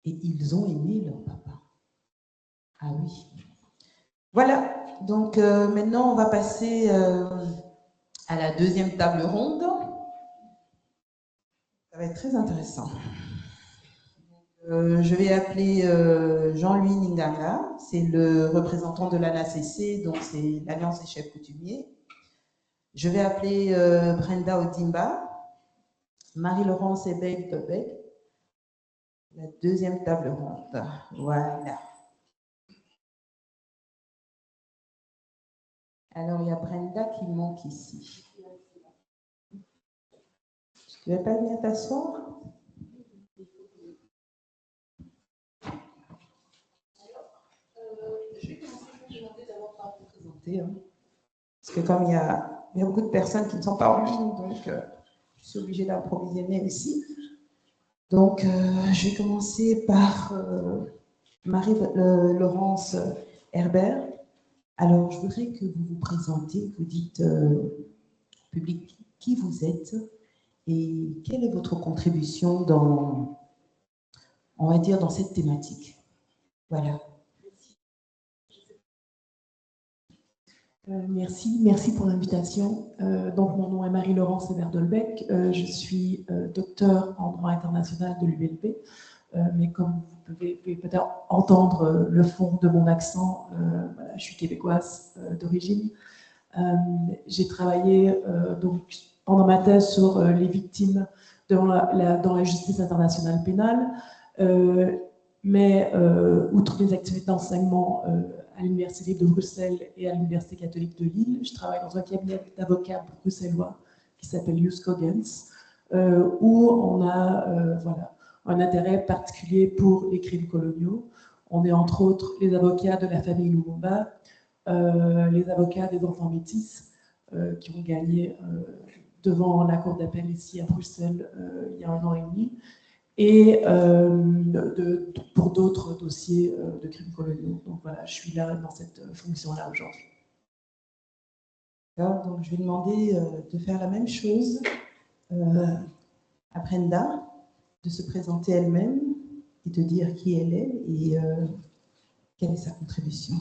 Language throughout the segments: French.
et ils ont aimé leur papa. Ah oui. Voilà, donc maintenant on va passer à la deuxième table ronde. Ça va être très intéressant. Je vais appeler Jean-Louis Ninganga, c'est le représentant de l'ANACC, donc c'est l'Alliance des chefs coutumiers. Je vais appeler Brenda Odimba, Marie-Laurence Ebeg-Tobek, la deuxième table ronde. Voilà. Alors, il y a Brenda qui manque ici. Tu ne veux pas venir t'asseoir? Je vais commencer par demander d'abord par vous présenter. Hein. Parce que comme il y a beaucoup de personnes qui ne sont pas en ligne, donc je suis obligée d'approvisionner aussi. Donc, je vais commencer par Marie-Laurence Herbert. Alors, je voudrais que vous vous présentiez, vous dites au public qui vous êtes et quelle est votre contribution dans, on va dire, dans cette thématique. Voilà. Merci pour l'invitation. Donc, mon nom est Marie-Laurence Hebert-Dolbec. Je suis docteur en droit international de l'ULB. Mais comme vous pouvez peut-être entendre le fond de mon accent, voilà, je suis québécoise d'origine. J'ai travaillé donc, pendant ma thèse sur les victimes dans la justice internationale pénale, mais outre mes activités d'enseignement à l'Université libre de Bruxelles et à l'Université catholique de Lille, je travaille dans un cabinet d'avocats bruxellois qui s'appelle Hughes Coggins, où on a voilà, un intérêt particulier pour les crimes coloniaux. On est entre autres les avocats de la famille Lumumba, les avocats des enfants métis qui ont gagné devant la cour d'appel ici à Bruxelles il y a 1 an et demi, et pour d'autres dossiers de crimes coloniaux. Donc voilà, je suis là dans cette fonction-là aujourd'hui. Donc je vais demander de faire la même chose à Brenda, de se présenter elle-même et de dire qui elle est et quelle est sa contribution.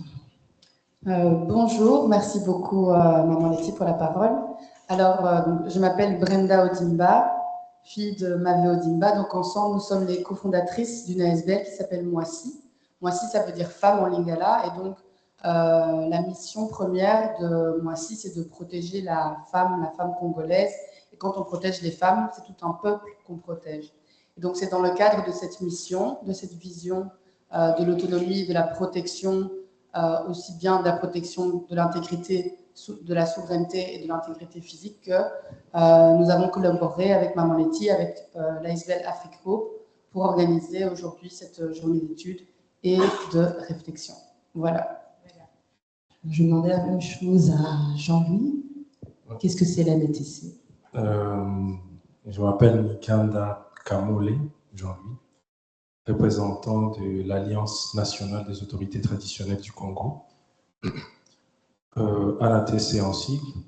Bonjour, merci beaucoup Maman Letty pour la parole. Alors, je m'appelle Brenda Odimba, fille de Mavé Odimba. Donc ensemble, nous sommes les cofondatrices d'une ASBL qui s'appelle Moissi. Moissi, ça veut dire femme en lingala. Et donc, la mission première de Moissi, c'est de protéger la femme congolaise. Et quand on protège les femmes, c'est tout un peuple qu'on protège. Et donc, c'est dans le cadre de cette mission, de cette vision de l'autonomie, de la protection, aussi bien de la protection de l'intégrité, de la souveraineté et de l'intégrité physique que nous avons collaboré avec Maman Letty, avec l'ASBL Afrique Group pour organiser aujourd'hui cette journée d'études et de réflexion. Voilà. Je demandais la même chose à Jean-Louis. Qu'est-ce que c'est la MTC? Je m'appelle Mikanda Kamole, Jean-Louis, représentant de l'Alliance nationale des autorités traditionnelles du Congo. ANATC en sigle,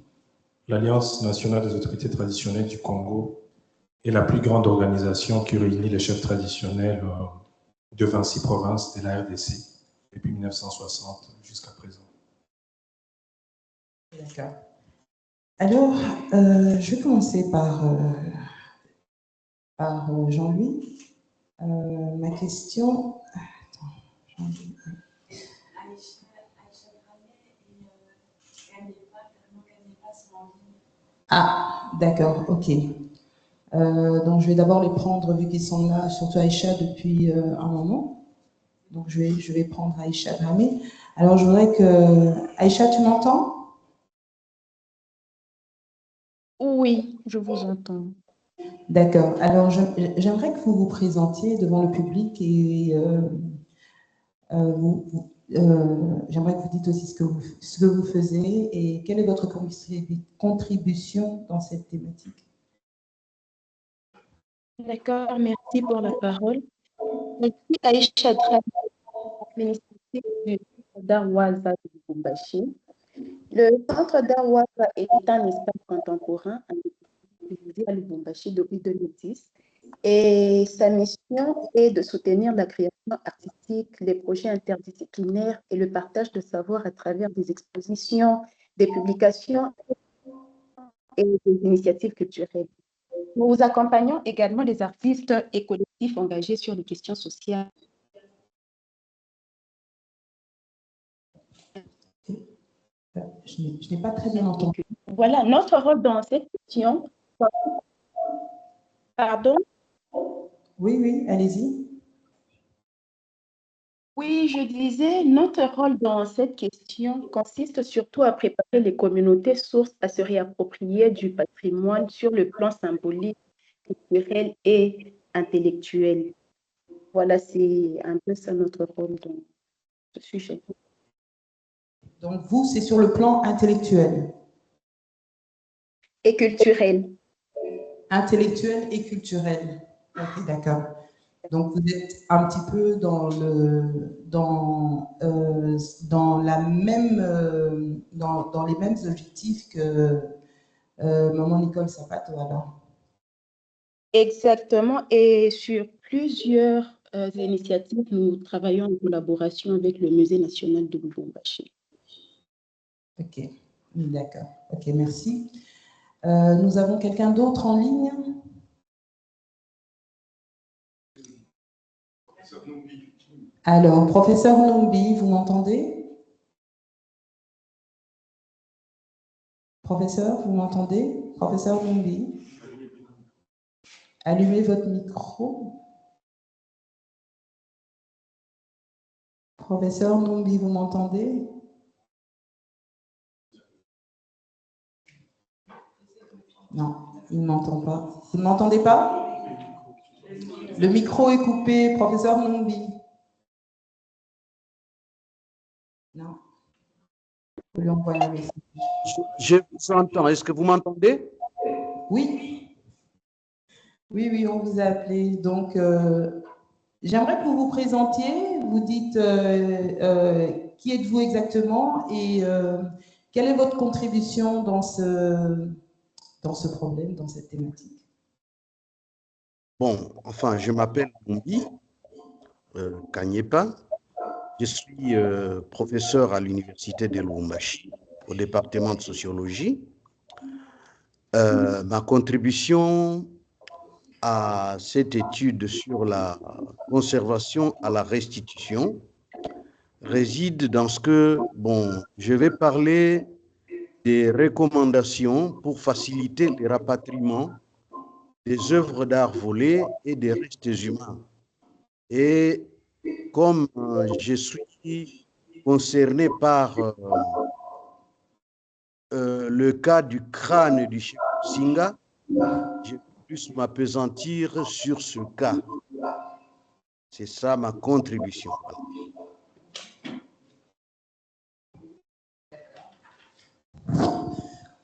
l'Alliance nationale des autorités traditionnelles du Congo est la plus grande organisation qui réunit les chefs traditionnels de 26 provinces de la RDC depuis 1960 jusqu'à présent. D'accord. Alors, je vais commencer par Jean-Louis. Ma question... Attends, Jean-Louis. Ah, d'accord, ok. Donc, je vais d'abord les prendre, vu qu'ils sont là, surtout Aïcha, depuis un moment. Donc, je vais prendre Aïcha Dramé. Alors, je voudrais que... Aïcha, tu m'entends? Oui, je vous entends. D'accord. Alors, j'aimerais que vous vous présentiez devant le public et j'aimerais que vous dites aussi ce que vous faisiez et quelle est votre contribution dans cette thématique. D'accord, merci pour la parole. Je suis Aïcha Dramé, administratrice du centre d'Arwaza de Lubumbashi. Le centre d'Arwaza est un espace contemporain à Lubumbashi depuis 2010 Et sa mission est de soutenir la création artistique, les projets interdisciplinaires et le partage de savoir à travers des expositions, des publications et des initiatives culturelles. Nous accompagnons également les artistes et collectifs engagés sur les questions sociales. Je n'ai pas très bien entendu. Voilà, notre rôle dans cette question. Pardon? Oui, allez-y. Oui, je disais, notre rôle dans cette question consiste surtout à préparer les communautés sources à se réapproprier du patrimoine sur le plan symbolique, culturel et intellectuel. Voilà, c'est un peu ça notre rôle dans ce sujet. Donc, vous, c'est sur le plan intellectuel. Et culturel. Intellectuel et culturel. Ok, d'accord. Donc, vous êtes un petit peu dans les mêmes objectifs que Maman Nicole Sapato, alors. Exactement. Et sur plusieurs initiatives, nous travaillons en collaboration avec le Musée national de Lubumbashi. Ok, d'accord. Ok, merci. Nous avons quelqu'un d'autre en ligne? Alors, professeur Numbi, vous m'entendez? Professeur, vous m'entendez? Professeur Numbi? Allumez votre micro. Professeur Numbi, vous m'entendez? Non, il ne m'entend pas. Vous ne m'entendez pas? Le micro est coupé, professeur Numbi. Non. Je lui envoie un message. Je vous entends. Est-ce que vous m'entendez? Oui. Oui, on vous a appelé. Donc, j'aimerais que vous vous présentiez. Vous dites qui êtes-vous exactement et quelle est votre contribution dans ce problème, dans cette thématique? Bon, enfin, je m'appelle Numbi Kanyepa. Je suis professeur à l'université de Lubumbashi, au département de sociologie. Ma contribution à cette étude sur la conservation à la restitution réside dans ce que, bon, je vais parler des recommandations pour faciliter le rapatriement des œuvres d'art volées et des restes humains. Et comme je suis concerné par le cas du crâne du chef Singa, je vais plus m'appesantir sur ce cas. C'est ça ma contribution.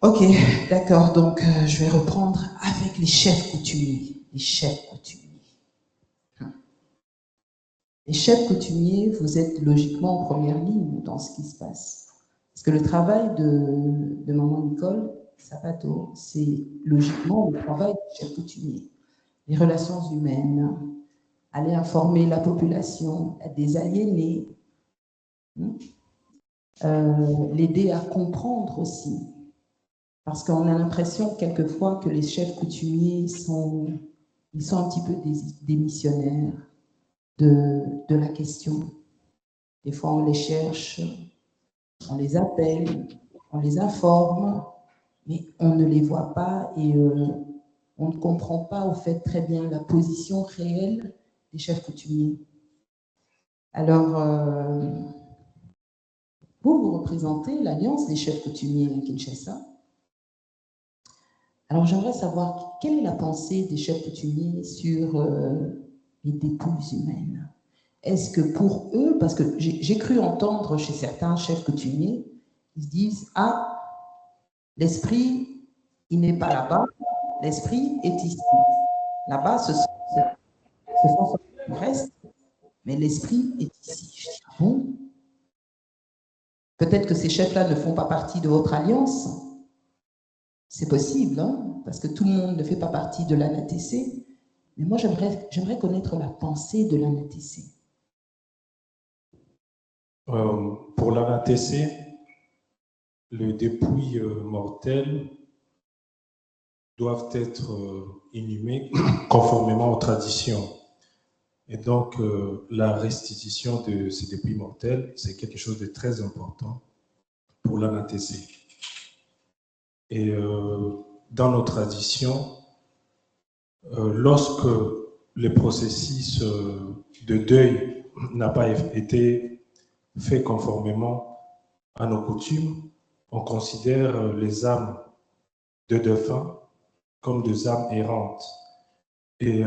Ok, d'accord. Donc, je vais reprendre avec les chefs coutumiers. Les chefs coutumiers. Les chefs coutumiers, vous êtes logiquement en première ligne dans ce qui se passe. Parce que le travail de Maman Nicole Sapato, c'est logiquement le travail des chefs coutumiers. Les relations humaines, aller informer la population, des aliénés, l'aider à comprendre aussi. Parce qu'on a l'impression quelquefois que les chefs coutumiers sont un petit peu des missionnaires de la question. Des fois, on les cherche, on les appelle, on les informe, mais on ne les voit pas et on ne comprend pas au fait très bien la position réelle des chefs coutumiers. Alors, vous représentez l'Alliance des chefs coutumiers à Kinshasa. Alors, j'aimerais savoir quelle est la pensée des chefs coutumiers sur les dépouilles humaines. Est-ce que pour eux, parce que j'ai cru entendre chez certains chefs coutumiers, ils se disent « Ah, l'esprit, il n'est pas là-bas, l'esprit est ici. Là-bas, ce sont les restes, mais l'esprit est ici. » Je dis « Ah bon? Peut-être que ces chefs-là ne font pas partie de votre alliance. C'est possible, hein, parce que tout le monde ne fait pas partie de l'ANATC. Mais moi, j'aimerais connaître la pensée de l'ANATC. Pour l'ANATC, les dépouilles mortelles doivent être inhumées conformément aux traditions. Et donc, la restitution de ces dépouilles mortelles, c'est quelque chose de très important pour l'ANATC. Et dans nos traditions, lorsque le processus de deuil n'a pas été fait conformément à nos coutumes, on considère les âmes de défunts comme des âmes errantes. Et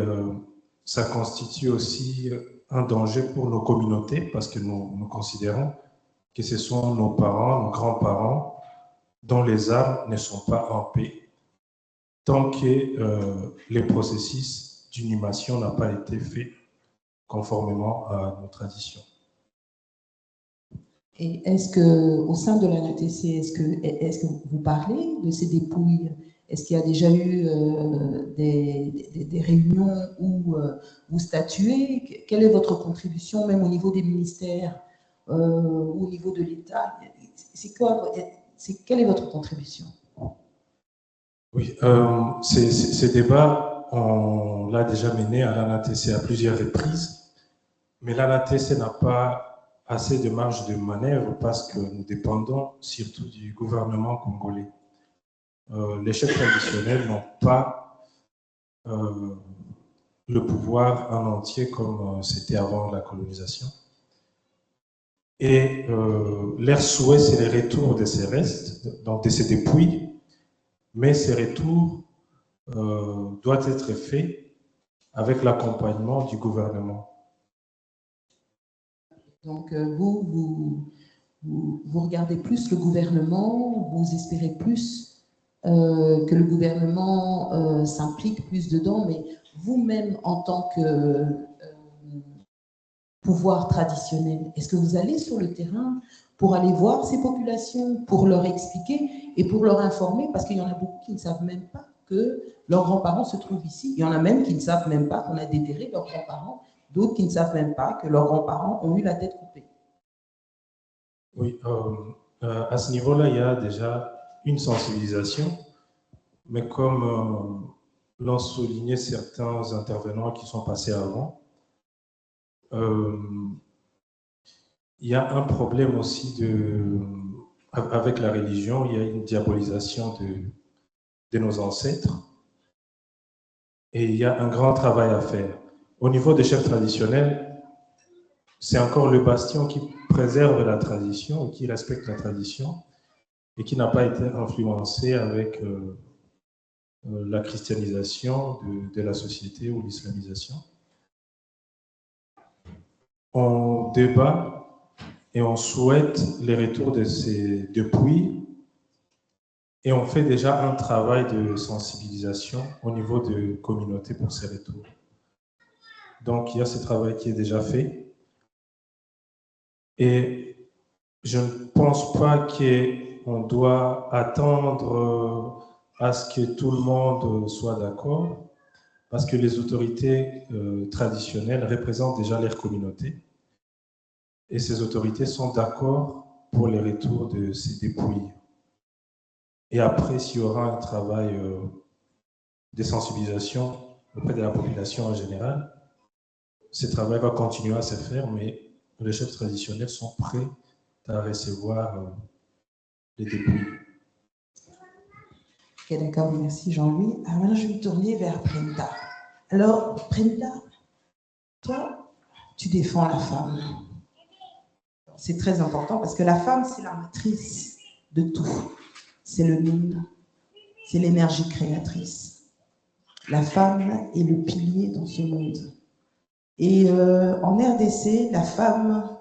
ça constitue aussi un danger pour nos communautés parce que nous considérons que ce sont nos parents, nos grands-parents dont les âmes ne sont pas en paix tant que le processus d'inhumation n'a pas été fait conformément à nos traditions. Et est-ce qu'au sein de l'ANATC, est-ce que vous parlez de ces dépouilles? Est-ce qu'il y a déjà eu des réunions où vous statuez? Quelle est votre contribution, même au niveau des ministères, au niveau de l'État? Quelle est votre contribution? Oui, ces débats, on l'a déjà mené à l'ANATC à plusieurs reprises, mais l'ANATC n'a pas assez de marge de manœuvre parce que nous dépendons surtout du gouvernement congolais. Les chefs traditionnels n'ont pas le pouvoir en entier comme c'était avant la colonisation. Et leur souhait, c'est le retour de ces restes, donc de ces dépouilles, mais ces retours doivent être faits avec l'accompagnement du gouvernement. Donc, vous regardez plus le gouvernement, vous espérez plus que le gouvernement s'implique plus dedans, mais vous-même, en tant que pouvoir traditionnel, est-ce que vous allez sur le terrain pour aller voir ces populations, pour leur expliquer et pour leur informer? Parce qu'il y en a beaucoup qui ne savent même pas que leurs grands-parents se trouvent ici. Il y en a même qui ne savent même pas qu'on a déterré leurs grands-parents, d'autres qui ne savent même pas que leurs grands-parents ont eu la tête coupée. Oui, à ce niveau-là, il y a déjà une sensibilisation, mais comme l'ont souligné certains intervenants qui sont passés avant, il y a un problème aussi avec la religion, il y a une diabolisation de nos ancêtres et il y a un grand travail à faire. Au niveau des chefs traditionnels, c'est encore le bastion qui préserve la tradition et qui respecte la tradition et qui n'a pas été influencé avec la christianisation de la société ou l'islamisation. On débat et on souhaite les retours de ces dépouilles et on fait déjà un travail de sensibilisation au niveau de communautés pour ces retours. Donc, il y a ce travail qui est déjà fait. Et je ne pense pas qu'on doit attendre à ce que tout le monde soit d'accord, parce que les autorités traditionnelles représentent déjà leur communauté. Et ces autorités sont d'accord pour les retours de ces dépouilles. Et après, s'il y aura un travail de sensibilisation auprès de la population en général, ce travail va continuer à se faire, mais les chefs traditionnels sont prêts à recevoir les dépouilles. Ok, d'accord, merci Jean-Louis. Alors maintenant, je vais me tourner vers Brenda. Alors, Brenda, toi, tu défends la femme. C'est très important parce que la femme, c'est la matrice de tout. C'est le Nun, c'est l'énergie créatrice. La femme est le pilier dans ce monde. Et en RDC, la femme,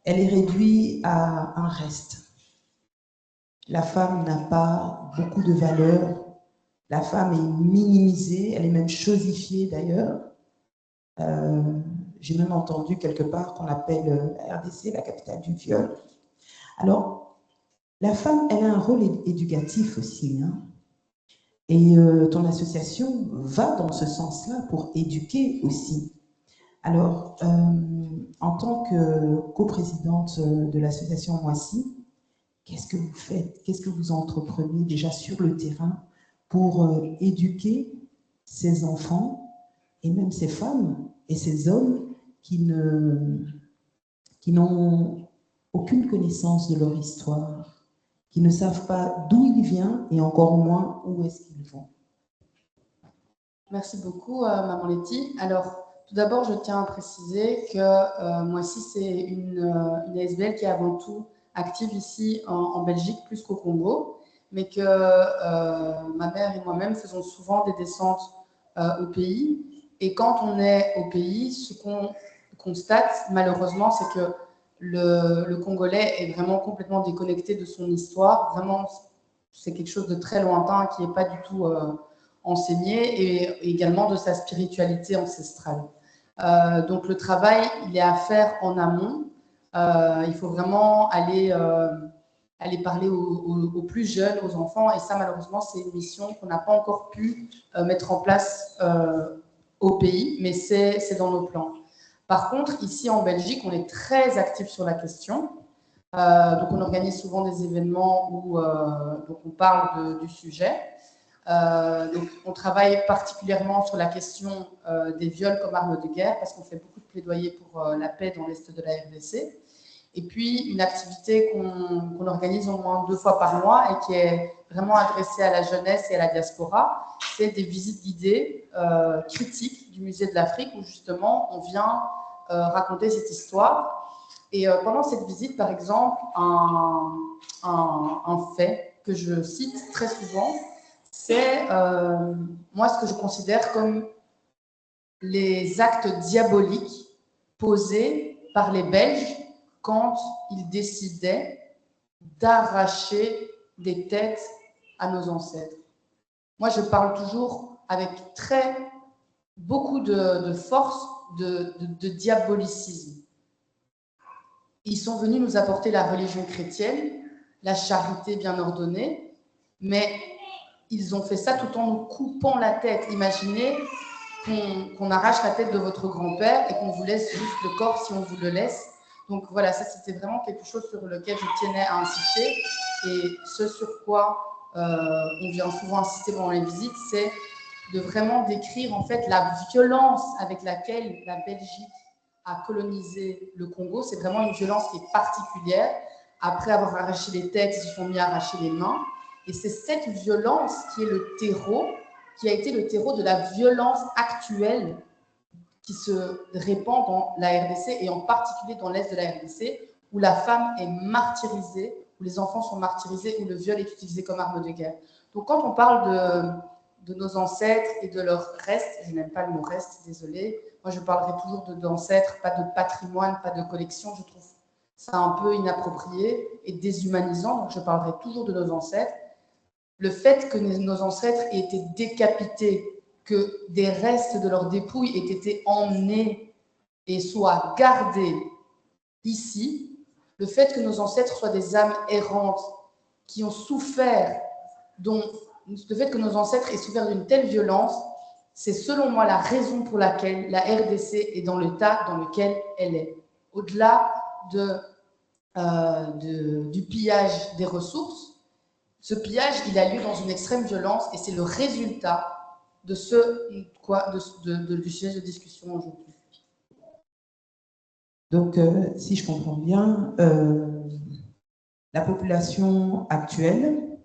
elle est réduite à un reste. La femme n'a pas beaucoup de valeur. La femme est minimisée, elle est même chosifiée d'ailleurs. J'ai même entendu quelque part qu'on appelle RDC la capitale du viol. Alors, la femme, elle a un rôle éducatif aussi. Hein. Et ton association va dans ce sens-là pour éduquer aussi. Alors, en tant que coprésidente de l'association Moissy, qu'est-ce que vous faites? Qu'est-ce que vous entreprenez déjà sur le terrain pour éduquer ces enfants et même ces femmes et ces hommes qui n'ont aucune connaissance de leur histoire, qui ne savent pas d'où il vient et encore moins où est-ce qu'ils vont? Merci beaucoup, Maman Letty. Alors, tout d'abord, je tiens à préciser que Moissy, c'est une ASBL qui est avant tout active ici en Belgique plus qu'au Congo, mais que ma mère et moi-même faisons souvent des descentes au pays. Et quand on est au pays, ce qu'on constate malheureusement, c'est que le Congolais est vraiment complètement déconnecté de son histoire. Vraiment, c'est quelque chose de très lointain qui n'est pas du tout enseigné, et également de sa spiritualité ancestrale. Donc le travail, il est à faire en amont. Il faut vraiment aller parler aux plus jeunes, aux enfants, et ça malheureusement c'est une mission qu'on n'a pas encore pu mettre en place au pays, mais c'est dans nos plans. Par contre, ici en Belgique, on est très actif sur la question. Donc on organise souvent des événements où donc on parle du sujet. Donc on travaille particulièrement sur la question des viols comme arme de guerre, parce qu'on fait beaucoup de plaidoyer pour la paix dans l'Est de la RDC. Et puis, une activité qu'on organise au moins 2 fois par mois et qui est vraiment adressée à la jeunesse et à la diaspora, c'est des visites guidées critiques du Musée de l'Afrique, où justement, on vient raconter cette histoire. Et pendant cette visite, par exemple, un fait que je cite très souvent, c'est moi ce que je considère comme les actes diaboliques posés par les Belges quand ils décidaient d'arracher des têtes à nos ancêtres. Moi, je parle toujours avec beaucoup de force de diabolicisme. Ils sont venus nous apporter la religion chrétienne, la charité bien ordonnée, mais ils ont fait ça tout en nous coupant la tête. Imaginez qu'on arrache la tête de votre grand-père et qu'on vous laisse juste le corps si on vous le laisse. Donc voilà, ça c'était vraiment quelque chose sur lequel je tenais à insister, et ce sur quoi on vient souvent insister pendant les visites, c'est de vraiment décrire en fait la violence avec laquelle la Belgique a colonisé le Congo. C'est vraiment une violence qui est particulière. Après avoir arraché les têtes, ils se sont mis à arracher les mains. Et c'est cette violence qui est le terreau, qui a été le terreau de la violence actuelle qui se répand dans la RDC, et en particulier dans l'Est de la RDC, où la femme est martyrisée, où les enfants sont martyrisés, où le viol est utilisé comme arme de guerre. Donc quand on parle de nos ancêtres et de leurs restes, je n'aime pas le mot reste, désolée, moi je parlerai toujours d'ancêtres, pas de patrimoine, pas de collection, je trouve ça un peu inapproprié et déshumanisant, donc je parlerai toujours de nos ancêtres. Le fait que nos ancêtres aient été décapités, que des restes de leurs dépouilles aient été emmenés et soient gardés ici, le fait que nos ancêtres soient des âmes errantes qui ont souffert, le fait que nos ancêtres aient souffert d'une telle violence, c'est selon moi la raison pour laquelle la RDC est dans l'état dans lequel elle est. Au-delà du pillage des ressources, ce pillage, il a lieu dans une extrême violence, et c'est le résultat du sujet de discussion aujourd'hui. Donc, si je comprends bien, la population actuelle,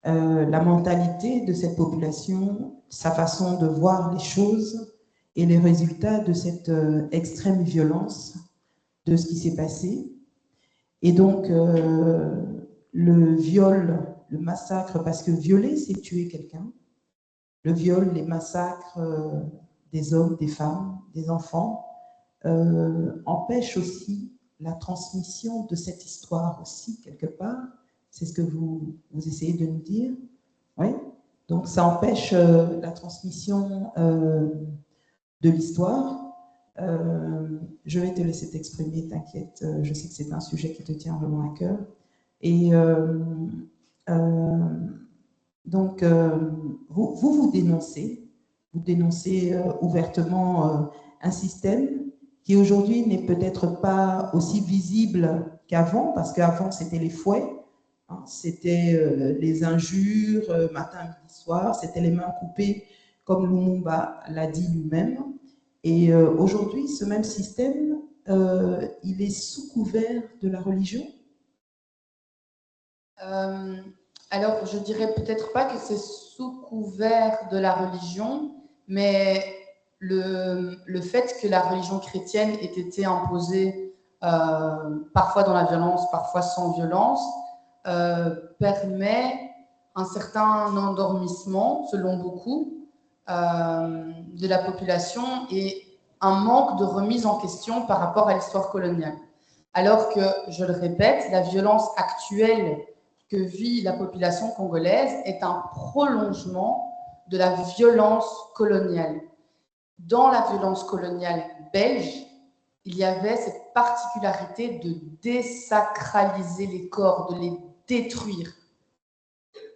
la mentalité de cette population, sa façon de voir les choses et les résultats de cette extrême violence de ce qui s'est passé. Et donc, le viol, le massacre, parce que violer, c'est tuer quelqu'un. Le viol, les massacres des hommes, des femmes, des enfants, empêchent aussi la transmission de cette histoire aussi, quelque part. C'est ce que vous essayez de nous dire. Oui. Donc, ça empêche la transmission de l'histoire. Je vais te laisser t'exprimer, t'inquiète. Je sais que c'est un sujet qui te tient vraiment à cœur. Et Donc, vous dénoncez ouvertement un système qui aujourd'hui n'est peut-être pas aussi visible qu'avant, parce qu'avant c'était les fouets, hein, c'était les injures matin, midi, soir, c'était les mains coupées, comme Lumumba l'a dit lui-même. Et aujourd'hui, ce même système, il est sous couvert de la religion. Alors, je dirais peut-être pas que c'est sous couvert de la religion, mais le fait que la religion chrétienne ait été imposée parfois dans la violence, parfois sans violence, permet un certain endormissement, selon beaucoup, de la population et un manque de remise en question par rapport à l'histoire coloniale. Alors que, je le répète, la violence actuelle que vit la population congolaise est un prolongement de la violence coloniale. Dans la violence coloniale belge, il y avait cette particularité de désacraliser les corps, de les détruire.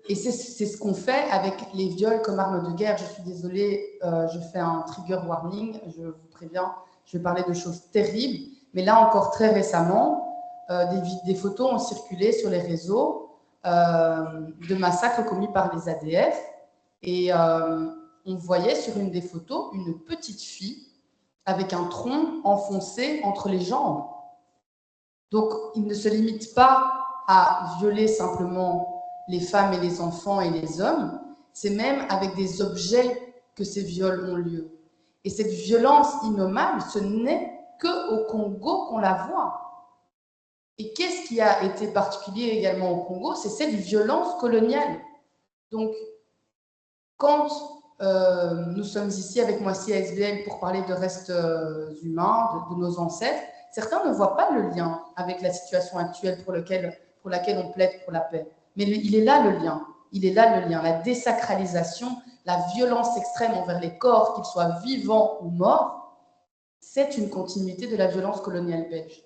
Et c'est ce qu'on fait avec les viols comme arme de guerre. Je suis désolée, je fais un trigger warning, je vous préviens, je vais parler de choses terribles. Mais là encore, très récemment, des photos ont circulé sur les réseaux de massacres commis par les ADF. Et on voyait sur une des photos une petite fille avec un tronc enfoncé entre les jambes. Donc, il ne se limite pas à violer simplement les femmes et les enfants et les hommes, c'est même avec des objets que ces viols ont lieu. Et cette violence innommable, ce n'est qu'au Congo qu'on la voit. Et qu'est-ce qui a été particulier également au Congo? C'est cette violence coloniale. Donc, quand nous sommes ici avec Moissy ASBL pour parler de restes humains, de nos ancêtres, certains ne voient pas le lien avec la situation actuelle pour laquelle on plaide pour la paix. Mais il est là le lien. Il est là le lien. La désacralisation, la violence extrême envers les corps, qu'ils soient vivants ou morts, c'est une continuité de la violence coloniale belge.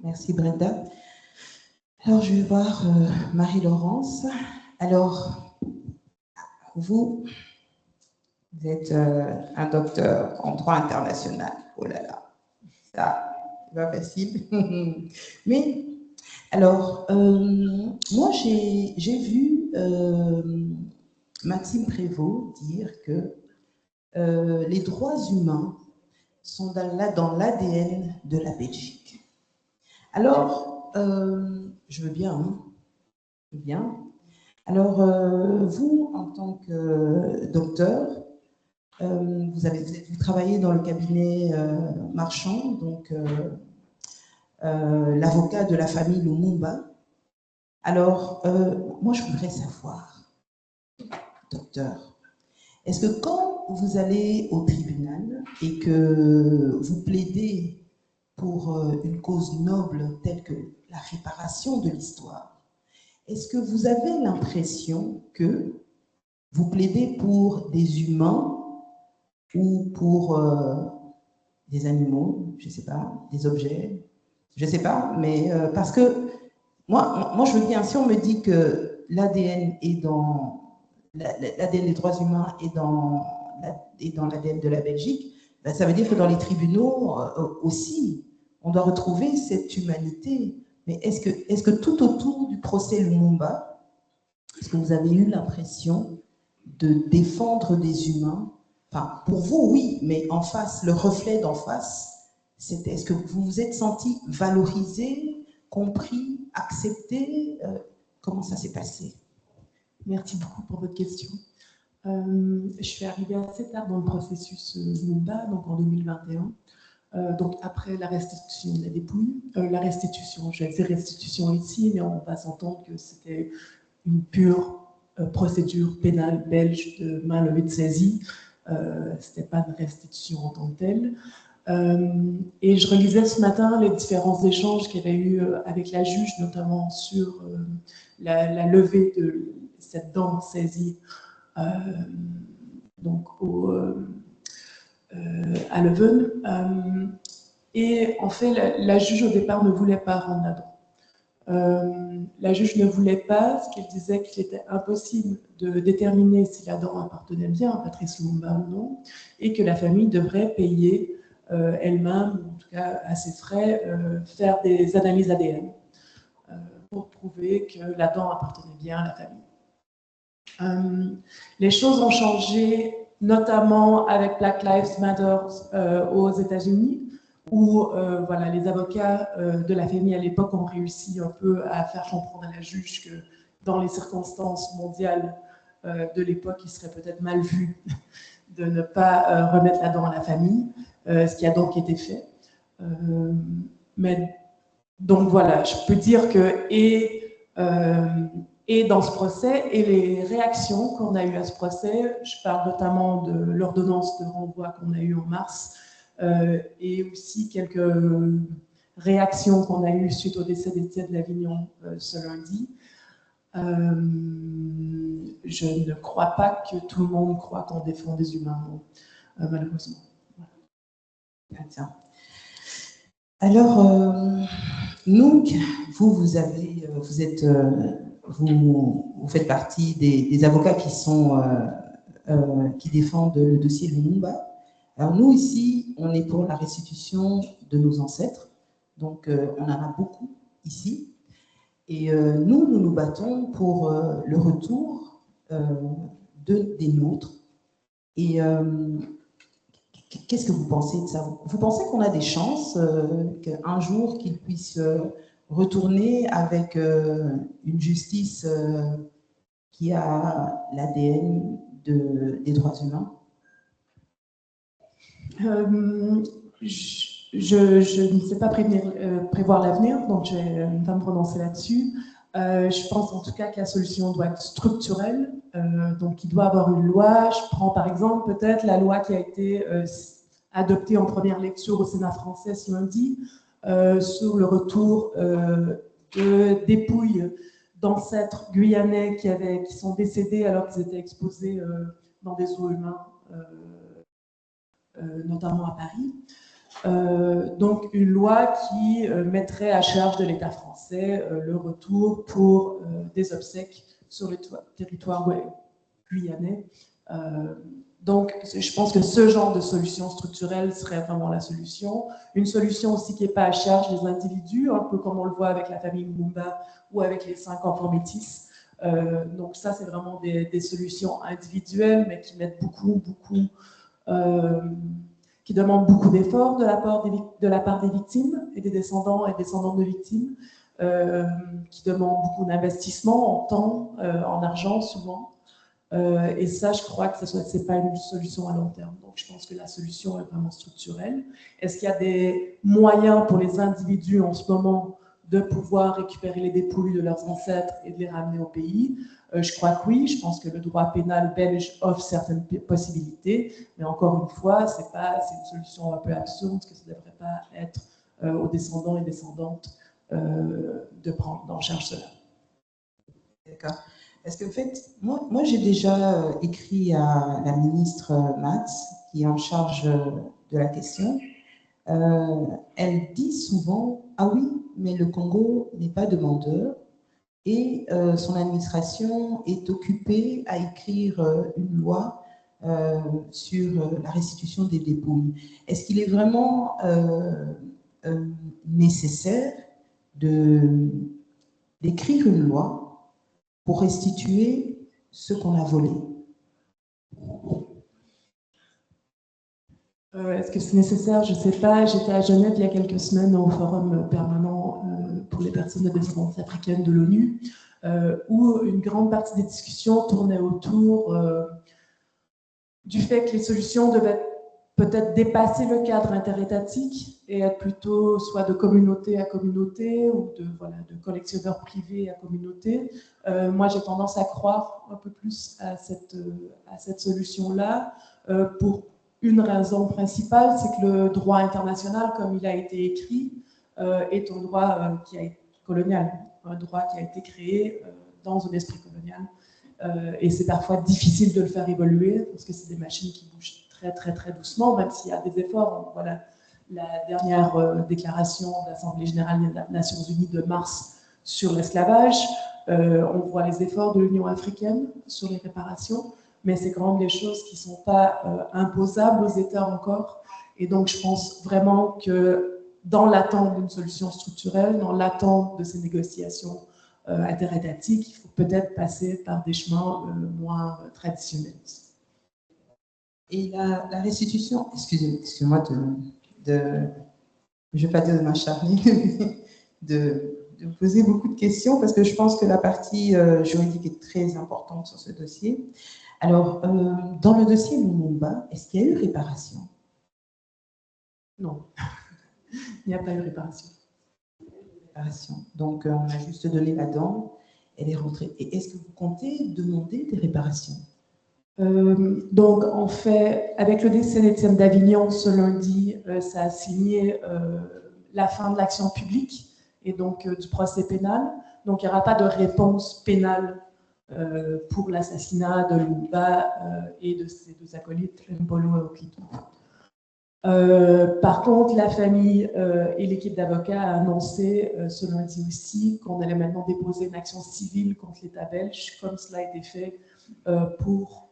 Merci Brenda. Alors je vais voir Marie-Laurence. Alors, vous êtes un docteur en droit international. Oh là là, ça, c'est pas facile. Mais alors, moi, j'ai vu Maxime Prévost dire que les droits humains sont dans l'ADN de la Belgique. Alors, je veux bien, hein, je veux bien. Alors, vous, en tant que docteur, vous travaillez dans le cabinet Marchand, donc l'avocat de la famille Lumumba. Alors, moi, je voudrais savoir, docteur, est-ce que quand vous allez au tribunal et que vous plaidez pour une cause noble telle que la réparation de l'histoire, est-ce que vous avez l'impression que vous plaidez pour des humains ou pour des animaux, je ne sais pas, des objets, je ne sais pas, mais parce que moi, je veux bien, si on me dit que l'ADN est dans l'ADN des droits humains est dans l'ADN de la Belgique, ben, ça veut dire que dans les tribunaux aussi, on doit retrouver cette humanité. Mais est-ce que tout autour du procès Lumumba, est-ce que vous avez eu l'impression de défendre des humains? Enfin, pour vous, oui, mais en face, le reflet d'en face, est-ce que vous vous êtes senti valorisé, compris, accepté? Comment ça s'est passé? Merci beaucoup pour votre question. Je suis arrivée assez tard dans le processus Lumumba, donc en 2021. Donc après la restitution de la dépouille, la restitution, je vais dire restitution ici, mais on va s'entendre que c'était une pure procédure pénale belge de main levée de saisie. C'était pas une restitution en tant que telle. Et je relisais ce matin les différents échanges qu'il y avait eu avec la juge, notamment sur la levée de cette dent saisie donc à Leuven. Et en fait, la juge au départ ne voulait pas rendre la dent. La juge ne voulait pas, parce qu'elle disait qu'il était impossible de déterminer si la dent appartenait bien à Patrice Lumumba ou non, et que la famille devrait payer elle-même, ou en tout cas à ses frais, faire des analyses ADN pour prouver que la dent appartenait bien à la famille. Les choses ont changé, notamment avec Black Lives Matter aux États-Unis, où voilà, les avocats de la famille à l'époque ont réussi un peu à faire comprendre à la juge que dans les circonstances mondiales de l'époque, il serait peut-être mal vu de ne pas remettre la dent à la famille, ce qui a donc été fait. Mais donc voilà, je peux dire que et dans ce procès, et les réactions qu'on a eues à ce procès, je parle notamment de l'ordonnance de renvoi qu'on a eue en mars, et aussi quelques réactions qu'on a eues suite au décès d'Étienne Lavignon ce lundi. Je ne crois pas que tout le monde croit qu'on défend des humains, malheureusement. Voilà. Bien. Alors, nous, vous faites partie des avocats qui défendent le dossier Lumumba. Alors nous, ici, on est pour la restitution de nos ancêtres. Donc, on en a beaucoup ici. Et nous nous battons pour le retour des nôtres. Et qu'est-ce que vous pensez de ça? Vous pensez qu'on a des chances qu'un jour qu'ils puissent retourner avec une justice qui a l'ADN des droits humains? Je ne sais pas prévoir l'avenir, donc je ne vais pas me prononcer là-dessus. Je pense en tout cas que la solution doit être structurelle, donc il doit y avoir une loi. Je prends par exemple peut-être la loi qui a été adoptée en première lecture au Sénat français ce lundi sur le retour de dépouilles d'ancêtres guyanais qui sont décédés alors qu'ils étaient exposés dans des eaux humains, notamment à Paris. Donc une loi qui mettrait à charge de l'État français le retour pour des obsèques sur le territoire guyanais. Donc je pense que ce genre de solution structurelle serait vraiment la solution. Une solution aussi qui n'est pas à charge des individus, un peu comme on le voit avec la famille Lumumba ou avec les 5 enfants métis. Donc ça, c'est vraiment des solutions individuelles, mais qui mettent qui demandent beaucoup d'efforts de la part des victimes et des descendants et descendantes de victimes, qui demandent beaucoup d'investissement en temps, en argent souvent. Et ça, je crois que ce n'est pas une solution à long terme. Donc, je pense que la solution est vraiment structurelle. Est-ce qu'il y a des moyens pour les individus en ce moment de pouvoir récupérer les dépouilles de leurs ancêtres et de les ramener au pays? Je crois que oui. Je pense que le droit pénal belge offre certaines possibilités. Mais encore une fois, c'est une solution un peu absurde, parce que ça ne devrait pas être aux descendants et descendantes de prendre en charge cela. D'accord. Parce que, en fait, moi j'ai déjà écrit à la ministre Mats, qui est en charge de la question. Elle dit souvent « Ah oui, mais le Congo n'est pas demandeur et son administration est occupée à écrire une loi sur la restitution des dépouilles. » Est-ce qu'il est vraiment nécessaire d'écrire une loi pour restituer ce qu'on a volé? Est-ce que c'est nécessaire? Je ne sais pas. J'étais à Genève il y a quelques semaines au forum permanent pour les personnes de descendance africaine de l'ONU, où une grande partie des discussions tournait autour du fait que les solutions devaient peut-être dépasser le cadre interétatique et être plutôt soit de communauté à communauté ou de collectionneurs privés à communauté. Moi, j'ai tendance à croire un peu plus à cette solution-là pour une raison principale, c'est que le droit international, comme il a été écrit, est un droit colonial, un droit qui a été créé dans un esprit colonial. Et c'est parfois difficile de le faire évoluer parce que c'est des machines qui bougent très, très, très doucement, même s'il y a des efforts. Voilà, la dernière déclaration de l'Assemblée générale des Nations Unies de mars sur l'esclavage. On voit les efforts de l'Union africaine sur les réparations, mais c'est quand même des choses qui ne sont pas imposables aux États encore. Et donc, je pense vraiment que dans l'attente d'une solution structurelle, dans l'attente de ces négociations interétatiques, il faut peut-être passer par des chemins moins traditionnels. Et la restitution, excusez-moi je ne vais pas dire de m'acharner, mais de poser beaucoup de questions parce que je pense que la partie juridique est très importante sur ce dossier. Alors, dans le dossier Lumumba, est-ce qu'il y a eu réparation? Non, il n'y a pas eu réparation. Donc, on a juste donné la dent, elle est rentrée. Et est-ce que vous comptez demander des réparations? Donc, en fait, avec le décès d'Étienne d'Avignon ce lundi, ça a signé la fin de l'action publique et donc du procès pénal. Donc, il n'y aura pas de réponse pénale pour l'assassinat de Lumumba et de ses deux acolytes, Mbolo et Okito. Par contre, la famille et l'équipe d'avocats a annoncé ce lundi aussi qu'on allait maintenant déposer une action civile contre l'État belge, comme cela a été fait pour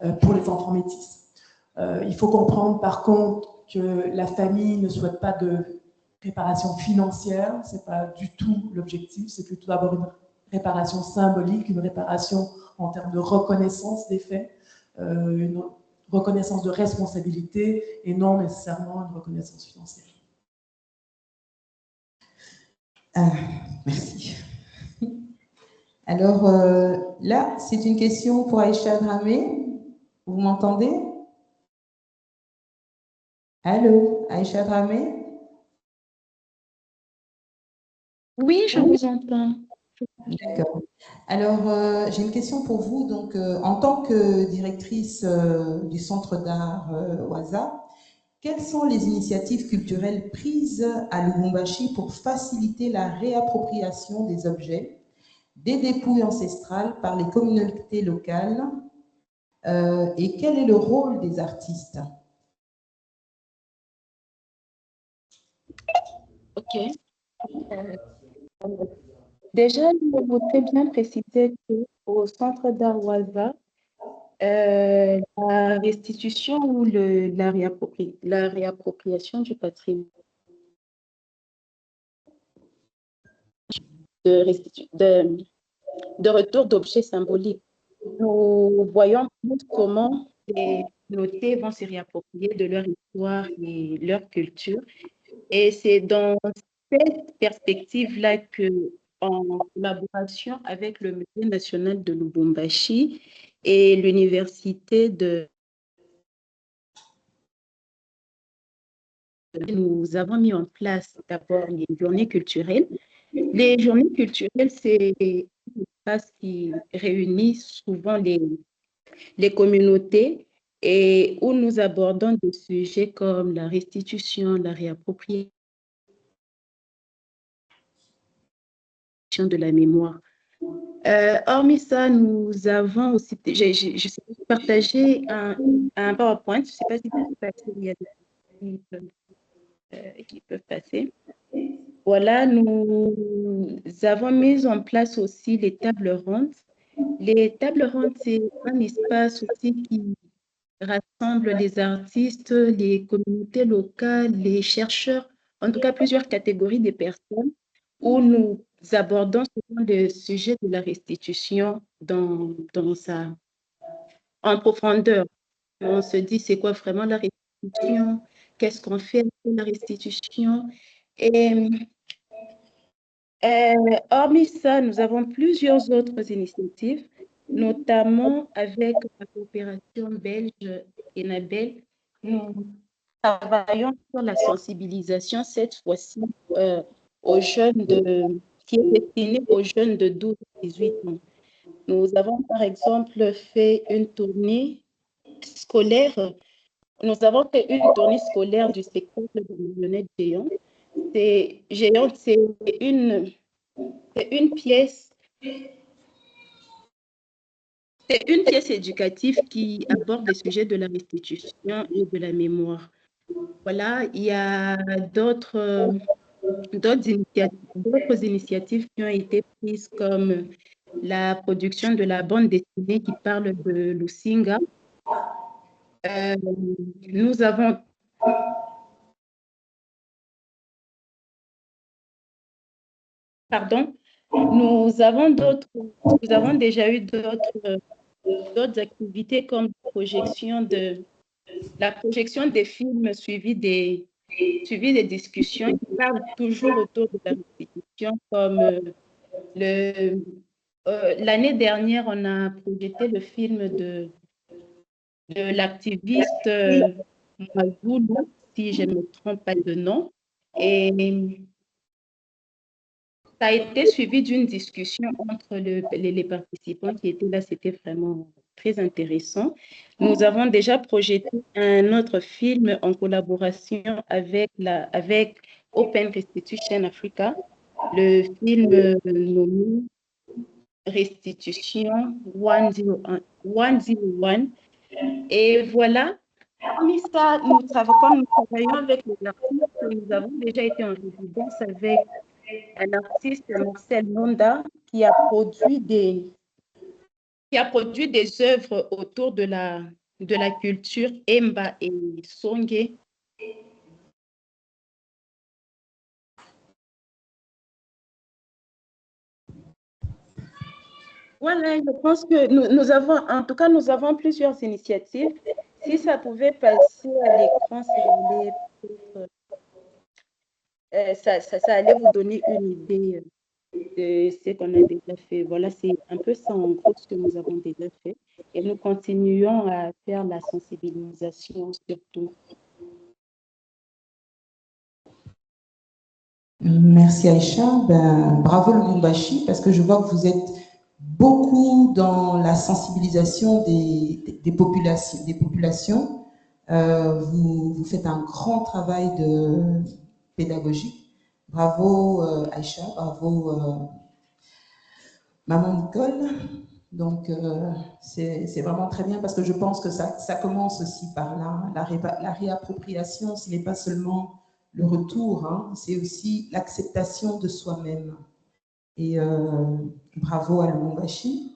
les enfants métis. Il faut comprendre par contre que la famille ne souhaite pas de réparation financière, ce n'est pas du tout l'objectif, c'est plutôt d'avoir une réparation symbolique, une réparation en termes de reconnaissance des faits, une reconnaissance de responsabilité et non nécessairement une reconnaissance financière. Merci. Alors là, c'est une question pour Aïcha Dramé. Vous m'entendez? Allô, Aïcha Dramé? Oui, je vous entends. D'accord. Alors, j'ai une question pour vous. Donc, en tant que directrice du Centre d'art Waza, quelles sont les initiatives culturelles prises à Lubumbashi pour faciliter la réappropriation des objets, des dépouilles ancestrales par les communautés locales et quel est le rôle des artistes? OK. Déjà, je voudrais bien préciser qu'au Centre d'art Waza, la restitution ou la réappropriation du patrimoine de retour d'objets symboliques. Nous voyons plus comment les communautés vont se réapproprier de leur histoire et leur culture. Et c'est dans cette perspective-là que, en collaboration avec le Musée national de Lubumbashi et l'Université nous avons mis en place d'abord les journées culturelles. Les journées culturelles, c'est un espace qui réunit souvent les communautés et où nous abordons des sujets comme la restitution, la réappropriation de la mémoire. Hormis ça, nous avons aussi, je sais partager un PowerPoint, je ne sais pas si vous pouvez passer, il y a des qui peuvent passer. Voilà, nous avons mis en place aussi les tables rondes. Les tables rondes, c'est un espace aussi qui rassemble les artistes, les communautés locales, les chercheurs, en tout cas plusieurs catégories de personnes, où nous abordons souvent le sujet de la restitution en profondeur. On se dit, c'est quoi vraiment la restitution? Qu'est-ce qu'on fait pour la restitution? Et hormis ça, nous avons plusieurs autres initiatives, notamment avec la coopération belge Enabel. Nous travaillons sur la sensibilisation, cette fois-ci, aux jeunes qui est destinée aux jeunes de 12 à 18 ans. Nous avons, par exemple, fait une tournée scolaire. Nous avons fait une tournée scolaire du spectacle de marionnettes géantes. C'est une pièce. C'est une pièce éducative qui aborde les sujets de la restitution et de la mémoire. Voilà, il y a d'autres d'autres initiatives qui ont été prises comme la production de la bande dessinée qui parle de Lusinga. Nous avons nous avons déjà eu d'autres activités comme la projection des films suivi des discussions qui parlent toujours autour de la restitution, comme l'année dernière, on a projeté le film de l'activiste Mazoulou, si je ne me trompe pas de nom, et ça a été suivi d'une discussion entre les participants qui étaient là. C'était vraiment très intéressant. Nous avons déjà projeté un autre film en collaboration avec Open Restitution Africa, le film nommé Restitution 101. Et voilà, comme nous travaillons avec les artistes, nous avons déjà été en résidence avec un artiste, Marcel Monda, qui a produit des œuvres autour de la culture Emba et Songé. Voilà, je pense que nous avons plusieurs initiatives. Si ça pouvait passer à l'écran, ça allait vous donner une idée de ce qu'on a déjà fait. Voilà, c'est un peu ça en gros ce que nous avons déjà fait. Et nous continuons à faire la sensibilisation surtout. Merci Aïcha. Bravo Lubumbashi, parce que je vois que vous êtes beaucoup dans la sensibilisation des populations. Vous faites un grand travail de pédagogie. Bravo Aïcha, bravo Maman Nicole. Donc c'est vraiment très bien, parce que je pense que ça commence aussi par la réappropriation. Ce n'est pas seulement le retour, hein, c'est aussi l'acceptation de soi-même. Et bravo à Lubumbashi.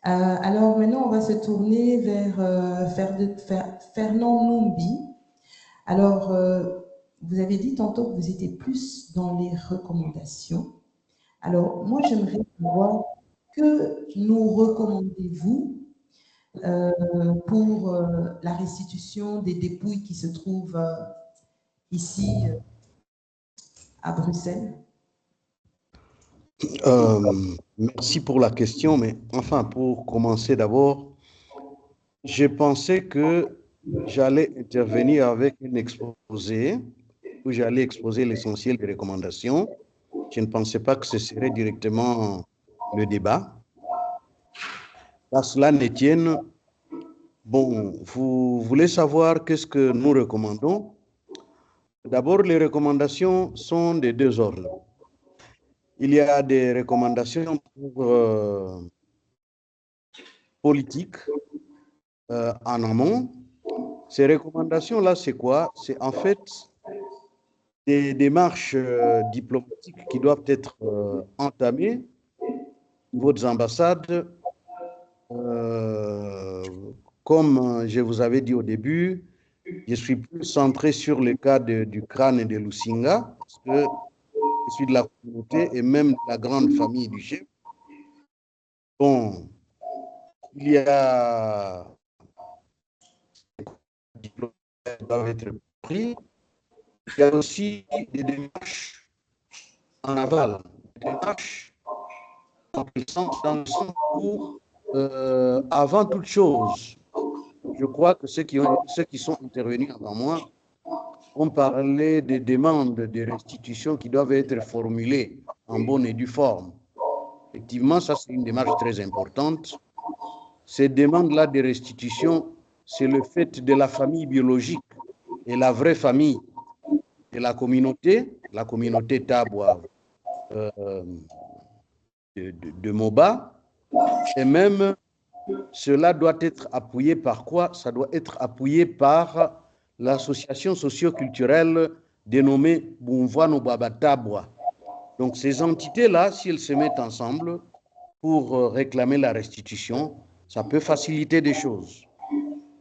Alors maintenant, on va se tourner vers Fernand Numbi. Alors, vous avez dit tantôt que vous étiez plus dans les recommandations. Alors, moi, j'aimerais savoir que nous recommandez-vous pour la restitution des dépouilles qui se trouvent ici à Bruxelles. Merci pour la question, mais enfin, pour commencer d'abord, je pensais que j'allais intervenir avec un exposé où j'allais exposer l'essentiel des recommandations. Je ne pensais pas que ce serait directement le débat. À cela ne tienne, bon, vous voulez savoir qu'est-ce que nous recommandons? D'abord, les recommandations sont de deux ordres. Il y a des recommandations pour politique en amont. Ces recommandations-là, c'est quoi? C'est en fait des démarches diplomatiques qui doivent être entamées au niveau des ambassades. Comme je vous avais dit au début, je suis plus centré sur le cas du crâne et de Lusinga, parce que je suis de la communauté et même de la grande famille du chef. Bon, il y a des diplômes qui doivent être pris. Il y a aussi des démarches en aval, des démarches dans le sens où, avant toute chose, je crois que ceux qui sont intervenus avant moi ont parlé des demandes de restitution qui doivent être formulées en bonne et due forme. Effectivement, ça c'est une démarche très importante. Ces demandes-là de restitution, c'est le fait de la famille biologique et la vraie famille de la communauté Tabwa de Moba, et même cela doit être appuyé par quoi? Ça doit être appuyé par l'association socio-culturelle dénommée Boumvano Babatabwa. Donc ces entités-là, si elles se mettent ensemble pour réclamer la restitution, ça peut faciliter des choses.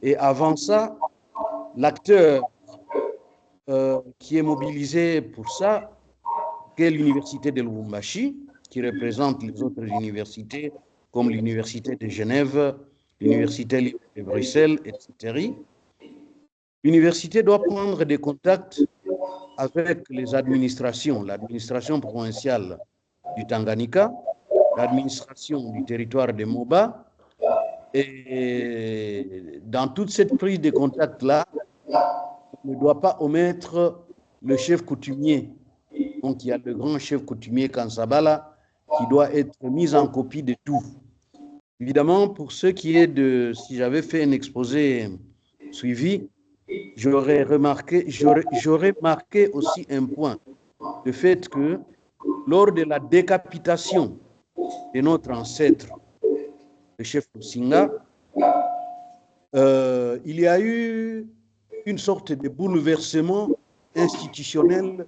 Et avant ça, l'acteur qui est mobilisé pour ça, qui est l'université de Lubumbashi, qui représente les autres universités comme l'université de Genève, l'université de Bruxelles, etc. L'université doit prendre des contacts avec les administrations, l'administration provinciale du Tanganyika, l'administration du territoire de Moba, et dans toute cette prise de contact-là, on ne doit pas omettre le chef coutumier. Donc, il y a le grand chef coutumier Kansabala qui doit être mis en copie de tout. Évidemment, pour ce qui est de, si j'avais fait un exposé suivi, j'aurais marqué aussi un point, le fait que lors de la décapitation de notre ancêtre, le chef Lusinga, il y a eu une sorte de bouleversement institutionnel,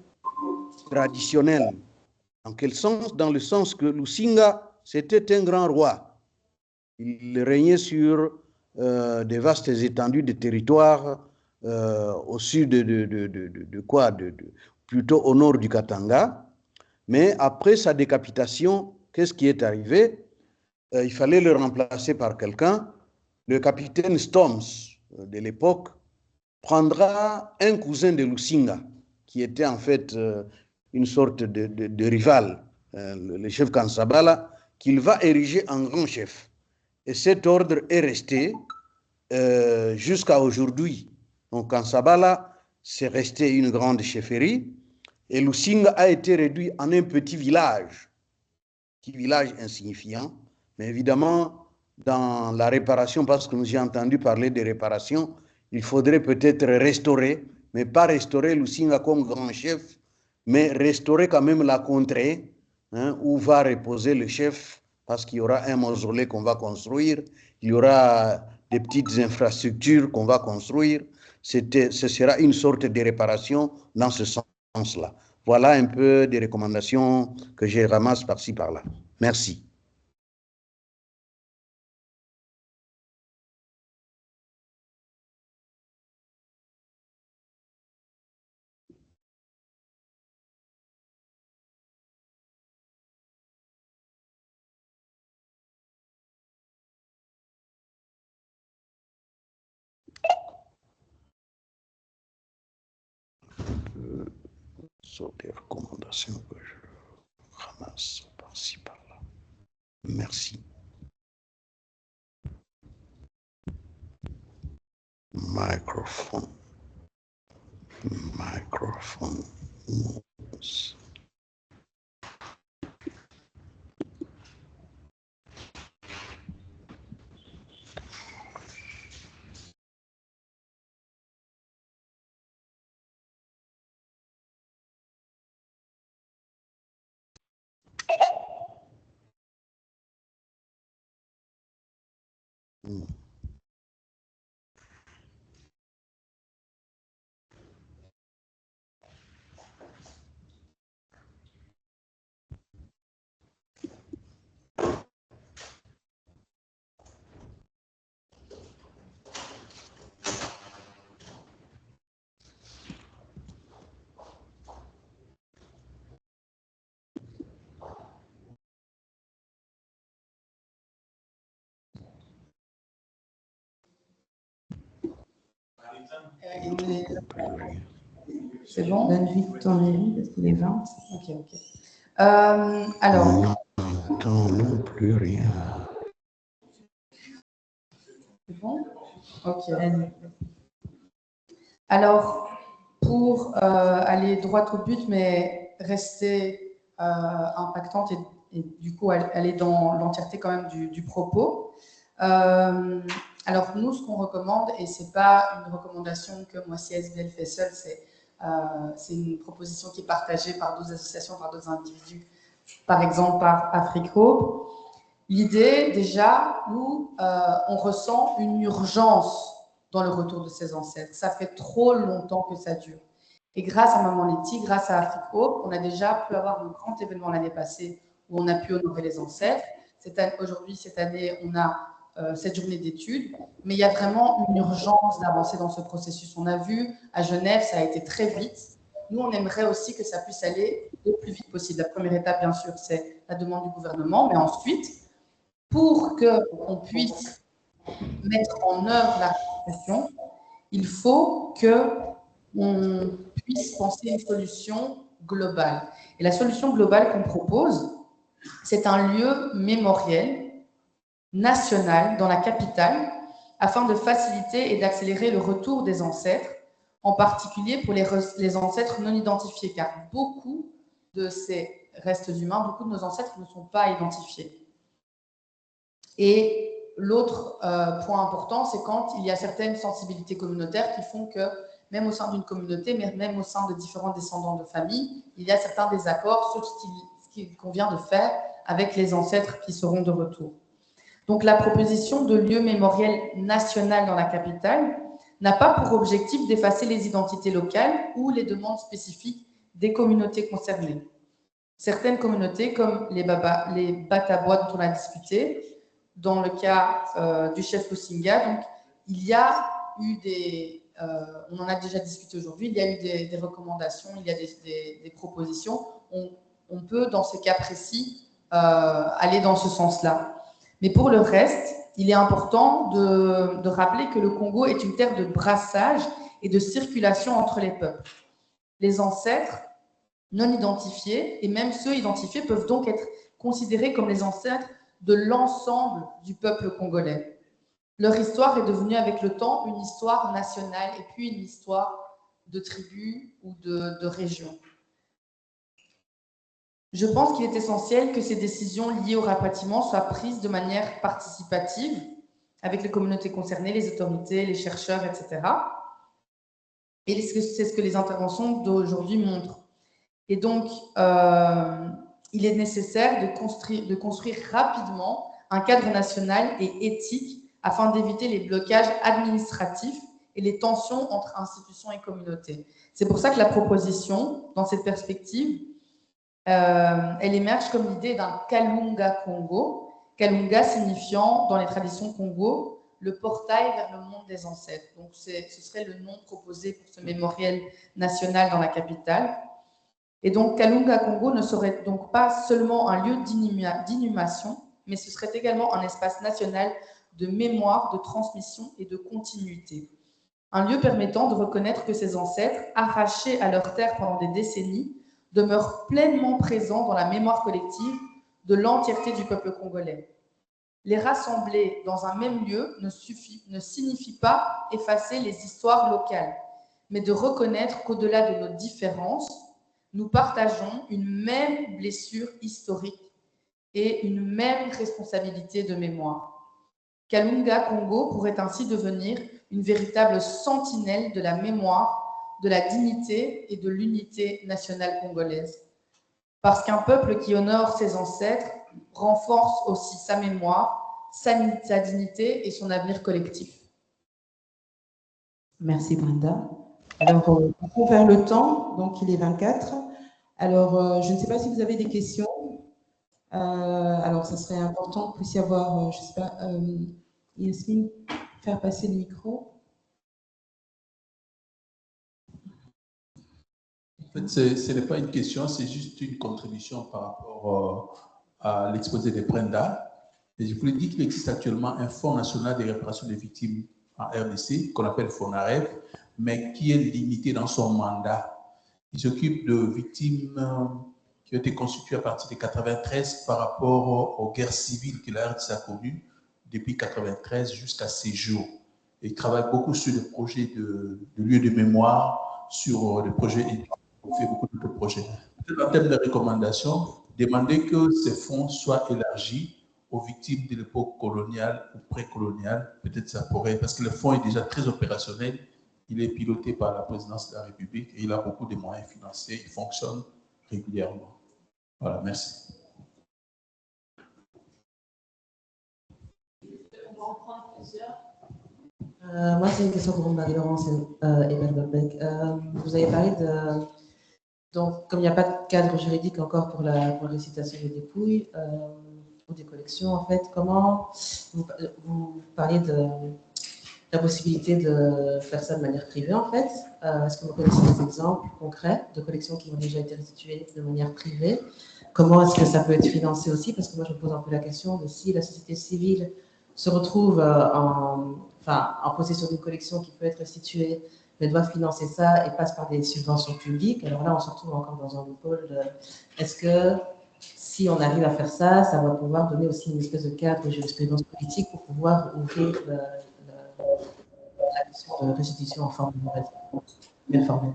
traditionnel. Dans quel sens? Dans le sens que Lusinga, c'était un grand roi. Il régnait sur des vastes étendues de territoires au sud plutôt au nord du Katanga. Mais après sa décapitation, qu'est-ce qui est arrivé? Il fallait le remplacer par quelqu'un. Le capitaine Storms de l'époque prendra un cousin de Lusinga, qui était en fait une sorte de rival, le chef Kansabala, qu'il va ériger en grand chef. Et cet ordre est resté jusqu'à aujourd'hui. Donc Kansabala, c'est resté une grande chefferie, et Lusinga a été réduit en un petit village insignifiant, mais évidemment, dans la réparation, parce que nous avons entendu parler de réparation, il faudrait peut-être restaurer, mais pas restaurer Lusinga comme grand chef, mais restaurer quand même la contrée, hein, où va reposer le chef, parce qu'il y aura un mausolée qu'on va construire, il y aura des petites infrastructures qu'on va construire. Ce sera une sorte de réparation dans ce sens-là. Voilà un peu des recommandations que je ramasse par-ci, par-là. Merci. Sur des recommandations que je ramasse par-ci, par-là. Merci. Microphone. C'est bon? Donne vite ton avis, parce qu'il est 20. Ok. Alors. N'entends non plus rien. C'est bon? Ok. Alors, pour aller droit au but, mais rester impactante et du coup aller dans l'entièreté quand même du propos. Alors, nous, ce qu'on recommande, et ce n'est pas une recommandation que moi, CSBL fait seule, c'est une proposition qui est partagée par d'autres associations, par d'autres individus, par exemple par Africo. L'idée, déjà, où on ressent une urgence dans le retour de ses ancêtres. Ça fait trop longtemps que ça dure. Et grâce à Maman Letty, grâce à Afrique Hope, on a déjà pu avoir un grand événement l'année passée où on a pu honorer les ancêtres. Aujourd'hui, cette année, on a cette journée d'études, mais il y a vraiment une urgence d'avancer dans ce processus. On a vu à Genève, ça a été très vite. Nous, on aimerait aussi que ça puisse aller le plus vite possible. La première étape, bien sûr, c'est la demande du gouvernement, mais ensuite, pour qu'on puisse mettre en œuvre la ratification, il faut qu'on puisse penser une solution globale. Et la solution globale qu'on propose, c'est un lieu mémoriel national dans la capitale afin de faciliter et d'accélérer le retour des ancêtres, en particulier pour les ancêtres non identifiés, car beaucoup de ces restes humains, beaucoup de nos ancêtres ne sont pas identifiés. Et l'autre point important, c'est quand il y a certaines sensibilités communautaires qui font que, même au sein d'une communauté, mais même au sein de différents descendants de famille, il y a certains désaccords sur ce qu'il convient de faire avec les ancêtres qui seront de retour. Donc, la proposition de lieu mémoriel national dans la capitale n'a pas pour objectif d'effacer les identités locales ou les demandes spécifiques des communautés concernées. Certaines communautés, comme les Batabois dont on a discuté, dans le cas du chef Lusinga, donc il y a eu on en a déjà discuté aujourd'hui, il y a eu des recommandations, il y a des propositions. On peut, dans ces cas précis, aller dans ce sens-là. Mais pour le reste, il est important de rappeler que le Congo est une terre de brassage et de circulation entre les peuples. Les ancêtres non identifiés et même ceux identifiés peuvent donc être considérés comme les ancêtres de l'ensemble du peuple congolais. Leur histoire est devenue avec le temps une histoire nationale et puis une histoire de tribus ou de régions. Je pense qu'il est essentiel que ces décisions liées au rapatriement soient prises de manière participative avec les communautés concernées, les autorités, les chercheurs, etc. Et c'est ce que les interventions d'aujourd'hui montrent. Et donc, il est nécessaire de construire rapidement un cadre national et éthique afin d'éviter les blocages administratifs et les tensions entre institutions et communautés. C'est pour ça que la proposition, dans cette perspective, elle émerge comme l'idée d'un Kalunga Congo, Kalunga signifiant, dans les traditions Congo, le portail vers le monde des ancêtres. Donc, ce serait le nom proposé pour ce mémorial national dans la capitale. Et donc, Kalunga Congo ne serait donc pas seulement un lieu d'inhumation, mais ce serait également un espace national de mémoire, de transmission et de continuité. Un lieu permettant de reconnaître que ces ancêtres, arrachés à leur terre pendant des décennies, demeurent pleinement présents dans la mémoire collective de l'entièreté du peuple congolais. Les rassembler dans un même lieu ne signifie pas effacer les histoires locales, mais de reconnaître qu'au-delà de nos différences, nous partageons une même blessure historique et une même responsabilité de mémoire. Kalunga Congo pourrait ainsi devenir une véritable sentinelle de la mémoire, de la dignité et de l'unité nationale congolaise. Parce qu'un peuple qui honore ses ancêtres renforce aussi sa mémoire, sa dignité et son avenir collectif. Merci Brenda. Alors, on court vers le temps, donc il est 24. Alors, je ne sais pas si vous avez des questions. Alors, ça serait important qu'il puisse y avoir, je ne sais pas, Yasmine, faire passer le micro. En fait, ce n'est pas une question, c'est juste une contribution par rapport à l'exposé de Brenda. Et je voulais dire qu'il existe actuellement un Fonds national de réparation des victimes en RDC, qu'on appelle FONAREV, mais qui est limité dans son mandat. Il s'occupe de victimes qui ont été constituées à partir de 1993 par rapport aux guerres civiles que la RDC a connues depuis 1993 jusqu'à ces jours. Et il travaille beaucoup sur des projets de lieux de mémoire, sur des projets. On fait beaucoup de projets. En termes de recommandations, demander que ces fonds soient élargis aux victimes de l'époque coloniale ou précoloniale, peut-être ça pourrait, parce que le fonds est déjà très opérationnel, il est piloté par la présidence de la République et il a beaucoup de moyens financiers, il fonctionne régulièrement. Voilà, merci. On va en prendre plusieurs. Moi, c'est une question pour Marie-Laurence et Bernadette. Vous avez parlé de... Donc, comme il n'y a pas de cadre juridique encore pour la récitation des dépouilles ou des collections, en fait, comment vous parliez de la possibilité de faire ça de manière privée, en fait. Est-ce que vous connaissez des exemples concrets de collections qui ont déjà été restituées de manière privée? Comment est-ce que ça peut être financé aussi? Parce que moi, je me pose un peu la question de si la société civile se retrouve en possession d'une collection qui peut être restituée, mais doit financer ça et passe par des subventions publiques. Alors là, on se retrouve encore dans un loophole. Est-ce que si on arrive à faire ça, ça va pouvoir donner aussi une espèce de cadre de jurisprudence politique pour pouvoir ouvrir la question de restitution en forme bien formelle?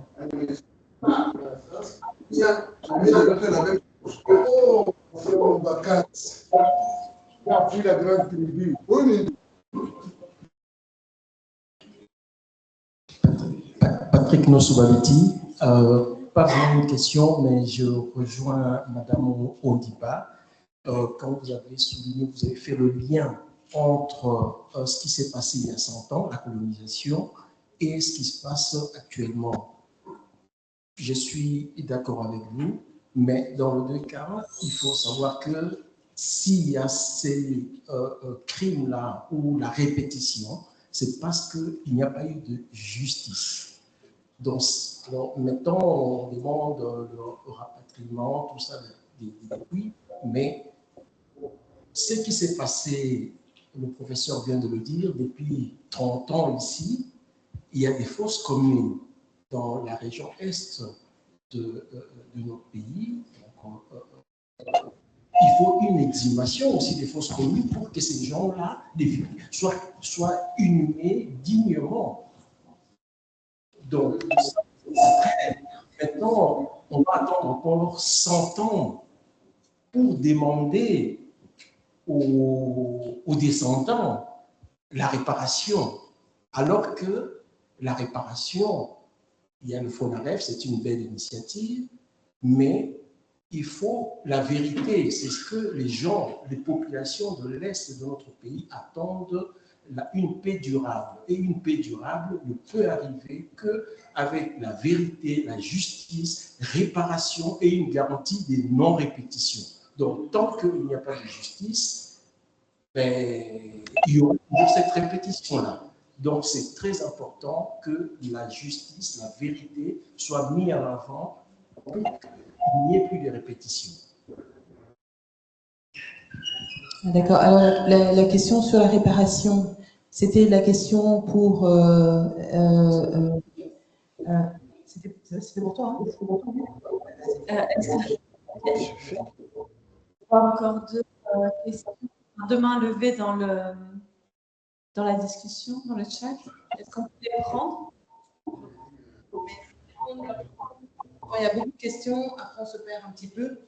Patrick Nosubaviti, pas vraiment une question, mais je rejoins Madame Ondiba. Quand vous avez souligné, vous avez fait le lien entre ce qui s'est passé il y a 100 ans, la colonisation, et ce qui se passe actuellement. Je suis d'accord avec vous, mais dans les deux cas, il faut savoir que s'il y a ces crimes-là ou la répétition, c'est parce qu'il n'y a pas eu de justice. Donc maintenant, on demande le rapatriement, tout ça, des dépouilles, mais ce qui s'est passé, le professeur vient de le dire, depuis 30 ans ici, il y a des fosses communes dans la région est de notre pays. Donc, il faut une exhumation aussi des fosses communes pour que ces gens-là soient inhumés dignement. Donc, maintenant, on va attendre encore 100 ans pour demander aux descendants la réparation, alors que la réparation, il y a le FONAREF, c'est une belle initiative, mais il faut la vérité. C'est ce que les gens, les populations de l'Est de notre pays attendent, une paix durable. Et une paix durable ne peut arriver qu'avec la vérité, la justice, réparation et une garantie des non-répétitions. Donc, tant qu'il n'y a pas de justice, il y aura cette répétition-là. Donc, c'est très important que la justice, la vérité soit mise en avant pour qu'il n'y ait plus de répétitions. D'accord. Alors, la question sur la réparation, c'était la question pour... c'était pour toi, hein? Est-ce que encore deux questions, deux mains levées dans la discussion, dans le chat? Est-ce qu'on peut les prendre? Il y a beaucoup de questions, après on se perd un petit peu.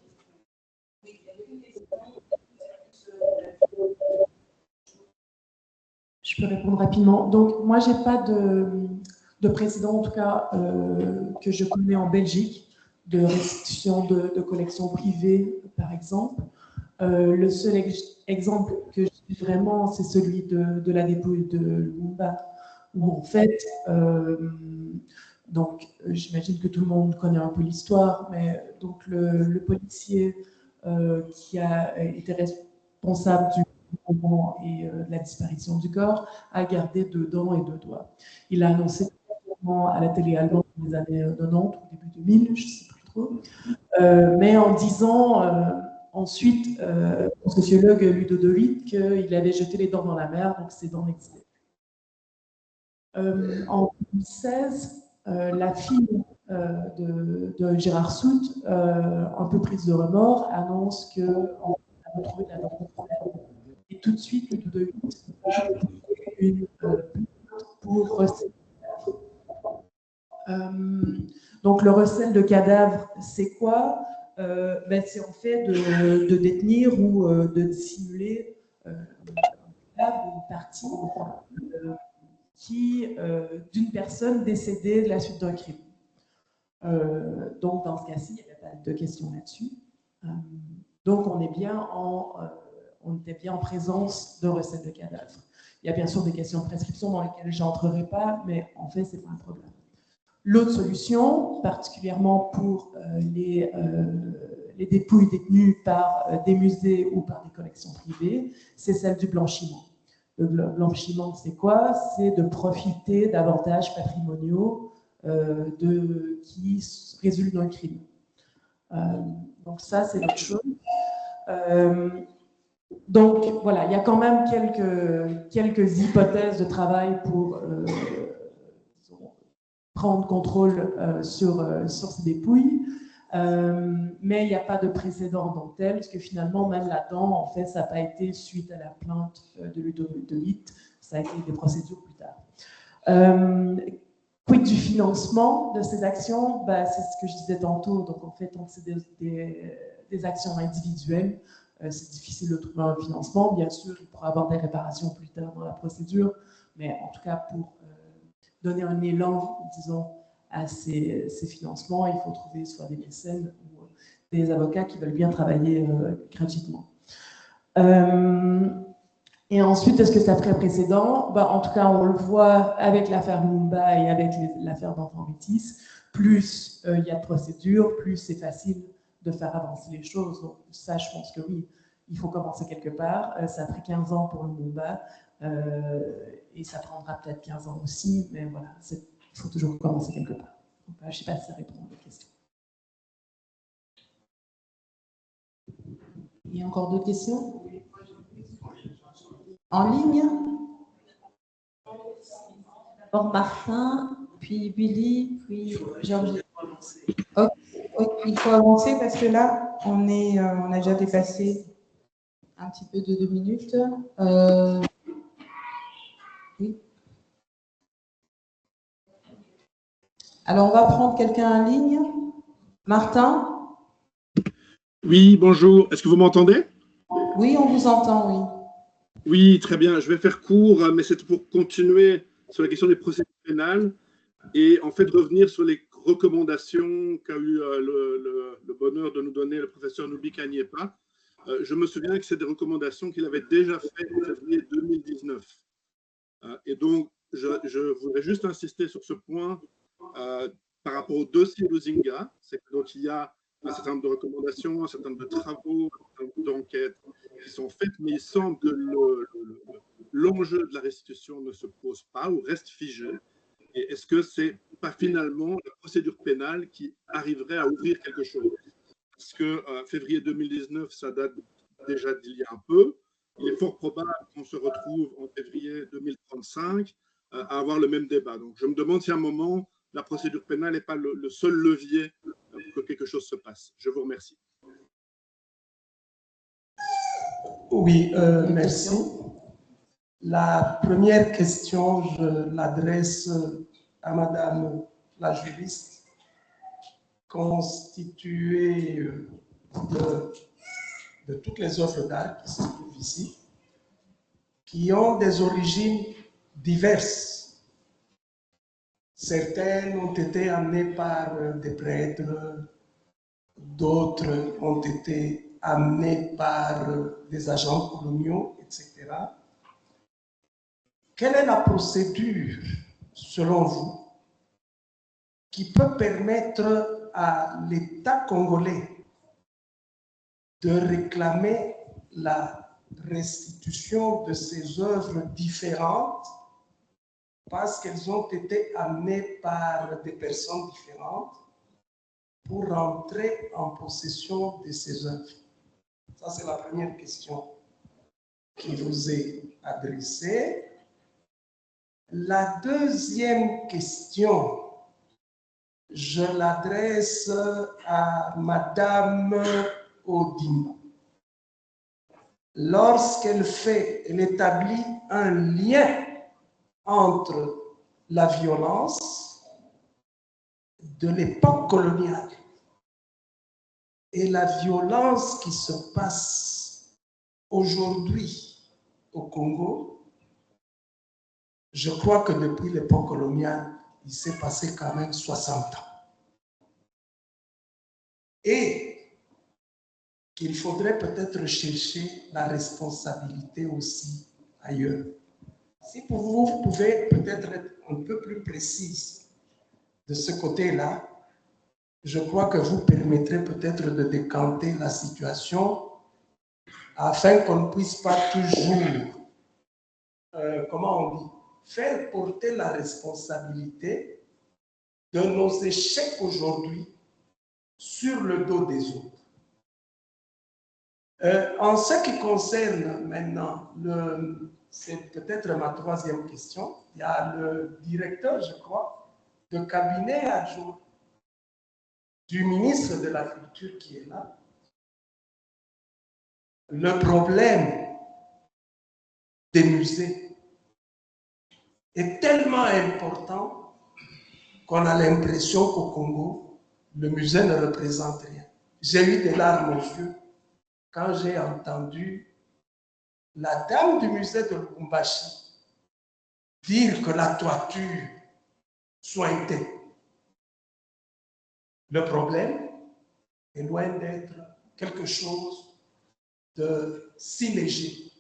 Je peux répondre rapidement. Donc, moi, je n'ai pas de précédent, en tout cas, que je connais en Belgique, de restitution de collections privées, par exemple. Le seul exemple que j'ai vraiment, c'est celui de la dépouille de Lumumba, où en fait, donc j'imagine que tout le monde connaît un peu l'histoire, mais donc le policier qui a été responsable du mouvement et de la disparition du corps a gardé 2 dents et 2 doigts. Il a annoncé à la télé allemande dans les années 90 ou début 2000, je ne sais plus trop, mais en disant ensuite au sociologue Ludo De Witt qu'il avait jeté les dents dans la mer, donc ces dents n'existaient plus. En 2016, la fille de Gérard Sout, un peu prise de remords, annonce qu'on a retrouvé de la dent et tout de suite, Ludo De Witt une pour recel. Donc le recel de cadavres, c'est quoi? C'est en fait de détenir ou de dissimuler un cadavre ou une partie d'une personne décédée de la suite d'un crime. Donc dans ce cas-ci, il n'y avait pas de question là-dessus. Donc on était bien en présence d'un recel de cadavre. Il y a bien sûr des questions de prescription dans lesquelles je n'entrerai pas, mais en fait, ce n'est pas un problème. L'autre solution, particulièrement pour les dépouilles détenues par des musées ou par des collections privées, c'est celle du blanchiment. Le blanchiment, c'est quoi? C'est de profiter d'avantages patrimoniaux qui résultent d'un crime. Donc ça, c'est l'autre chose. Donc voilà, il y a quand même quelques hypothèses de travail pour prendre contrôle sur ces dépouilles, mais il n'y a pas de précédent dans tel, parce que finalement, même là-dedans, en fait, ça n'a pas été suite à la plainte de Ludovic, ça a été des procédures plus tard. Quid du financement de ces actions? Ben, c'est ce que je disais tantôt, donc en fait, tant que c'est des actions individuelles, c'est difficile de trouver un financement. Bien sûr, il pourra y avoir des réparations plus tard dans la procédure, mais en tout cas, pour donner un élan, disons, à ces financements, il faut trouver soit des mécènes ou des avocats qui veulent bien travailler gratuitement. Et ensuite, est-ce que ça ferait précédent? Ben, en tout cas, on le voit avec l'affaire Lumumba et avec l'affaire d'Enfant Métis. Plus il y a de procédures, plus c'est facile de faire avancer les choses. Donc ça, je pense que oui, il faut commencer quelque part. Ça a pris 15 ans pour Lumumba. Et ça prendra peut-être 15 ans aussi, mais voilà, il faut toujours commencer quelque part. Donc, je ne sais pas si ça répond à votre question. Il y a encore d'autres questions? En ligne? D'abord Martin, puis Billy, puis Georges. Okay. Il faut avancer parce que là, on a déjà dépassé un petit peu de 2 minutes. Oui. Alors, on va prendre quelqu'un en ligne. Martin? Oui, bonjour. Est-ce que vous m'entendez? Oui, on vous entend, oui. Oui, très bien. Je vais faire court, mais c'est pour continuer sur la question des procédures pénales et en fait revenir sur les recommandations qu'a eu le bonheur de nous donner le professeur Noubi Kanyiepa. Je me souviens que c'est des recommandations qu'il avait déjà faites en février 2019. Et donc, je voudrais juste insister sur ce point par rapport au dossier Luzinga. C'est que donc il y a un certain nombre de recommandations, un certain nombre de travaux, un certain nombre d'enquêtes qui sont faites, mais il semble que l'enjeu de la restitution ne se pose pas ou reste figé. Et est-ce que c'est pas finalement la procédure pénale qui arriverait à ouvrir quelque chose? Parce que février 2019, ça date déjà d'il y a un peu. Il est fort probable qu'on se retrouve en février 2035 à avoir le même débat. Donc je me demande si à un moment, la procédure pénale n'est pas le seul levier pour que quelque chose se passe. Je vous remercie. Oui, merci. La première question, je l'adresse à Madame la juriste, constituée de toutes les œuvres d'art qui se trouvent ici, qui ont des origines diverses. Certaines ont été amenées par des prêtres, d'autres ont été amenées par des agents coloniaux, etc. Quelle est la procédure, selon vous, qui peut permettre à l'État congolais de réclamer la restitution de ces œuvres différentes parce qu'elles ont été amenées par des personnes différentes pour rentrer en possession de ces œuvres? Ça, c'est la première question qui vous est adressée. La deuxième question, je l'adresse à Madame Odimba. Lorsqu'elle établit un lien entre la violence de l'époque coloniale et la violence qui se passe aujourd'hui au Congo, je crois que depuis l'époque coloniale, il s'est passé quand même 60 ans. Et qu'il faudrait peut-être chercher la responsabilité aussi ailleurs. Si pour vous, vous pouvez peut-être être un peu plus précise de ce côté-là, je crois que vous permettrez peut-être de décanter la situation afin qu'on ne puisse pas toujours, comment on dit, faire porter la responsabilité de nos échecs aujourd'hui sur le dos des autres. En ce qui concerne maintenant, c'est peut-être ma troisième question, il y a le directeur, je crois, de cabinet adjoint du ministre de la Culture qui est là. Le problème des musées est tellement important qu'on a l'impression qu'au Congo, le musée ne représente rien. J'ai eu des larmes aux yeux quand j'ai entendu la dame du musée de Lubumbashi dire que la toiture sointait. Le problème est loin d'être quelque chose de si léger.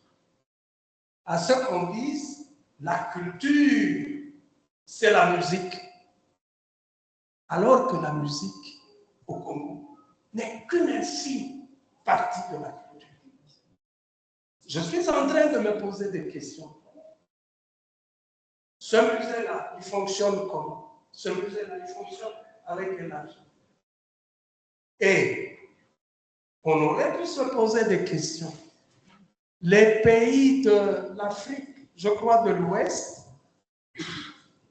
À ce qu'on dise, la culture, c'est la musique. Alors que la musique au Congo n'est qu'une infime partie de la culture. Je suis en train de me poser des questions. Ce musée-là, il fonctionne comment? Ce musée-là, il fonctionne avec quel argent? Et on aurait pu se poser des questions. Les pays de l'Afrique, je crois de l'Ouest,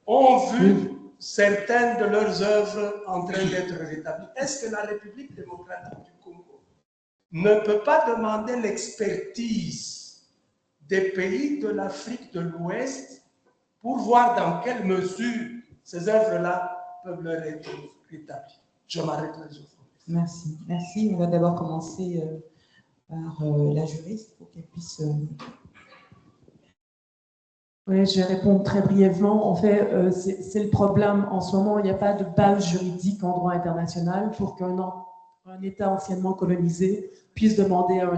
ont vu certaines de leurs œuvres en train d'être rétablies. Est-ce que la République démocratique du Congo ne peut pas demander l'expertise des pays de l'Afrique de l'Ouest pour voir dans quelle mesure ces œuvres-là peuvent leur être rétablies? Je m'arrête là. Merci. Merci. On va d'abord commencer par la juriste pour qu'elle puisse... Oui, je vais répondre très brièvement. En fait, c'est le problème. En ce moment, il n'y a pas de base juridique en droit international pour qu'un État anciennement colonisé puisse demander à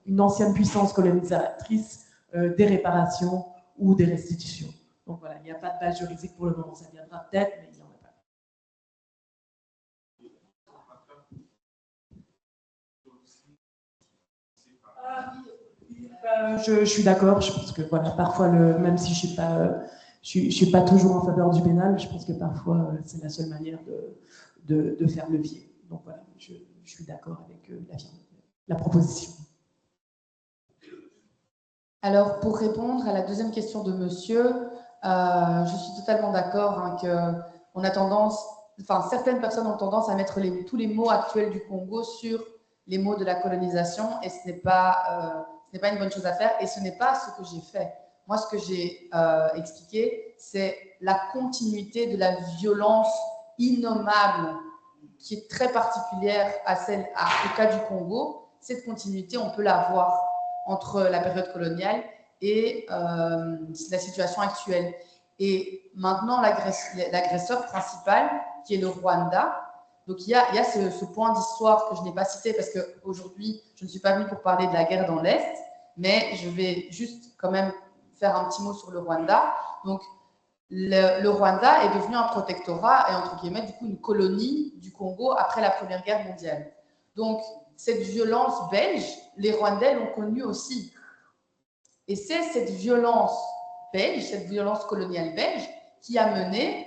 une ancienne puissance colonisatrice des réparations ou des restitutions. Donc voilà, il n'y a pas de base juridique pour le moment. Ça viendra peut-être, mais il n'y en a pas. Je suis d'accord. Je pense que voilà, parfois, même si je suis pas toujours en faveur du pénal, je pense que parfois c'est la seule manière de faire levier. Donc voilà, je suis d'accord avec la proposition. Alors, pour répondre à la deuxième question de monsieur, je suis totalement d'accord hein, qu'on a tendance, enfin certaines personnes ont tendance à mettre tous les mots actuels du Congo sur les mots de la colonisation et ce n'est pas une bonne chose à faire et ce n'est pas ce que j'ai fait. Moi, ce que j'ai expliqué, c'est la continuité de la violence innommable qui est très particulière au cas du Congo. Cette continuité, on peut la voir entre la période coloniale et la situation actuelle. Et maintenant, l'agresseur principal, qui est le Rwanda, donc il y a ce point d'histoire que je n'ai pas cité parce qu'aujourd'hui, je ne suis pas venue pour parler de la guerre dans l'Est, mais je vais juste quand même faire un petit mot sur le Rwanda. Donc, le Rwanda est devenu un protectorat et entre guillemets, du coup, une colonie du Congo après la Première Guerre mondiale. Donc, cette violence belge, les Rwandais l'ont connue aussi. Et c'est cette violence belge, cette violence coloniale belge, qui a mené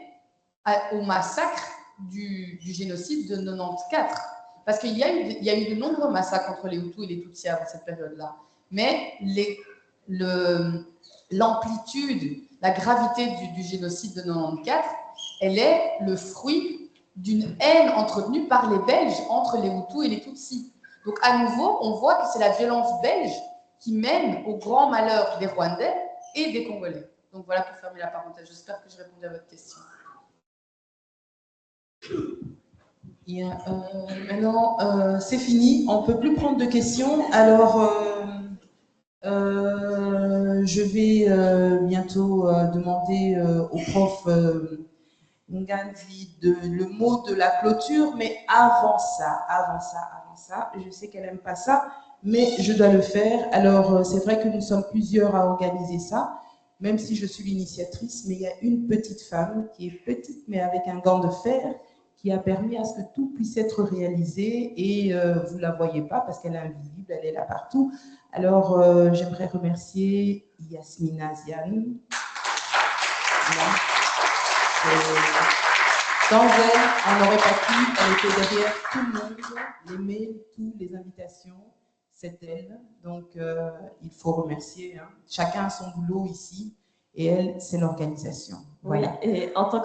au massacre du génocide de 94. Parce qu'il y a eu de nombreux massacres entre les Hutus et les Tutsis avant cette période-là. Mais l'amplitude, la gravité du génocide de 94, elle est le fruit d'une haine entretenue par les Belges entre les Hutus et les Tutsis. Donc, à nouveau, on voit que c'est la violence belge qui mène au grand malheur des Rwandais et des Congolais. Donc, voilà pour fermer la parenthèse. J'espère que j'ai répondu à votre question. Maintenant, c'est fini. On ne peut plus prendre de questions. Alors, je vais bientôt demander au prof Ngandi le mot de la clôture, mais avant ça, je sais qu'elle n'aime pas ça, mais je dois le faire. Alors, c'est vrai que nous sommes plusieurs à organiser ça. même si je suis l'initiatrice, mais il y a une petite femme qui est petite, mais avec un gant de fer, qui a permis à ce que tout puisse être réalisé et vous ne la voyez pas parce qu'elle est invisible, elle est là partout. Alors, j'aimerais remercier Yasmina Ziane. Voilà. Sans elle, on n'aurait pas pu, elle était derrière tout le monde, les mails, toutes les invitations, c'est elle. Donc, il faut remercier. Hein. Chacun a son boulot ici et elle, c'est l'organisation. Voilà. Oui, et en tant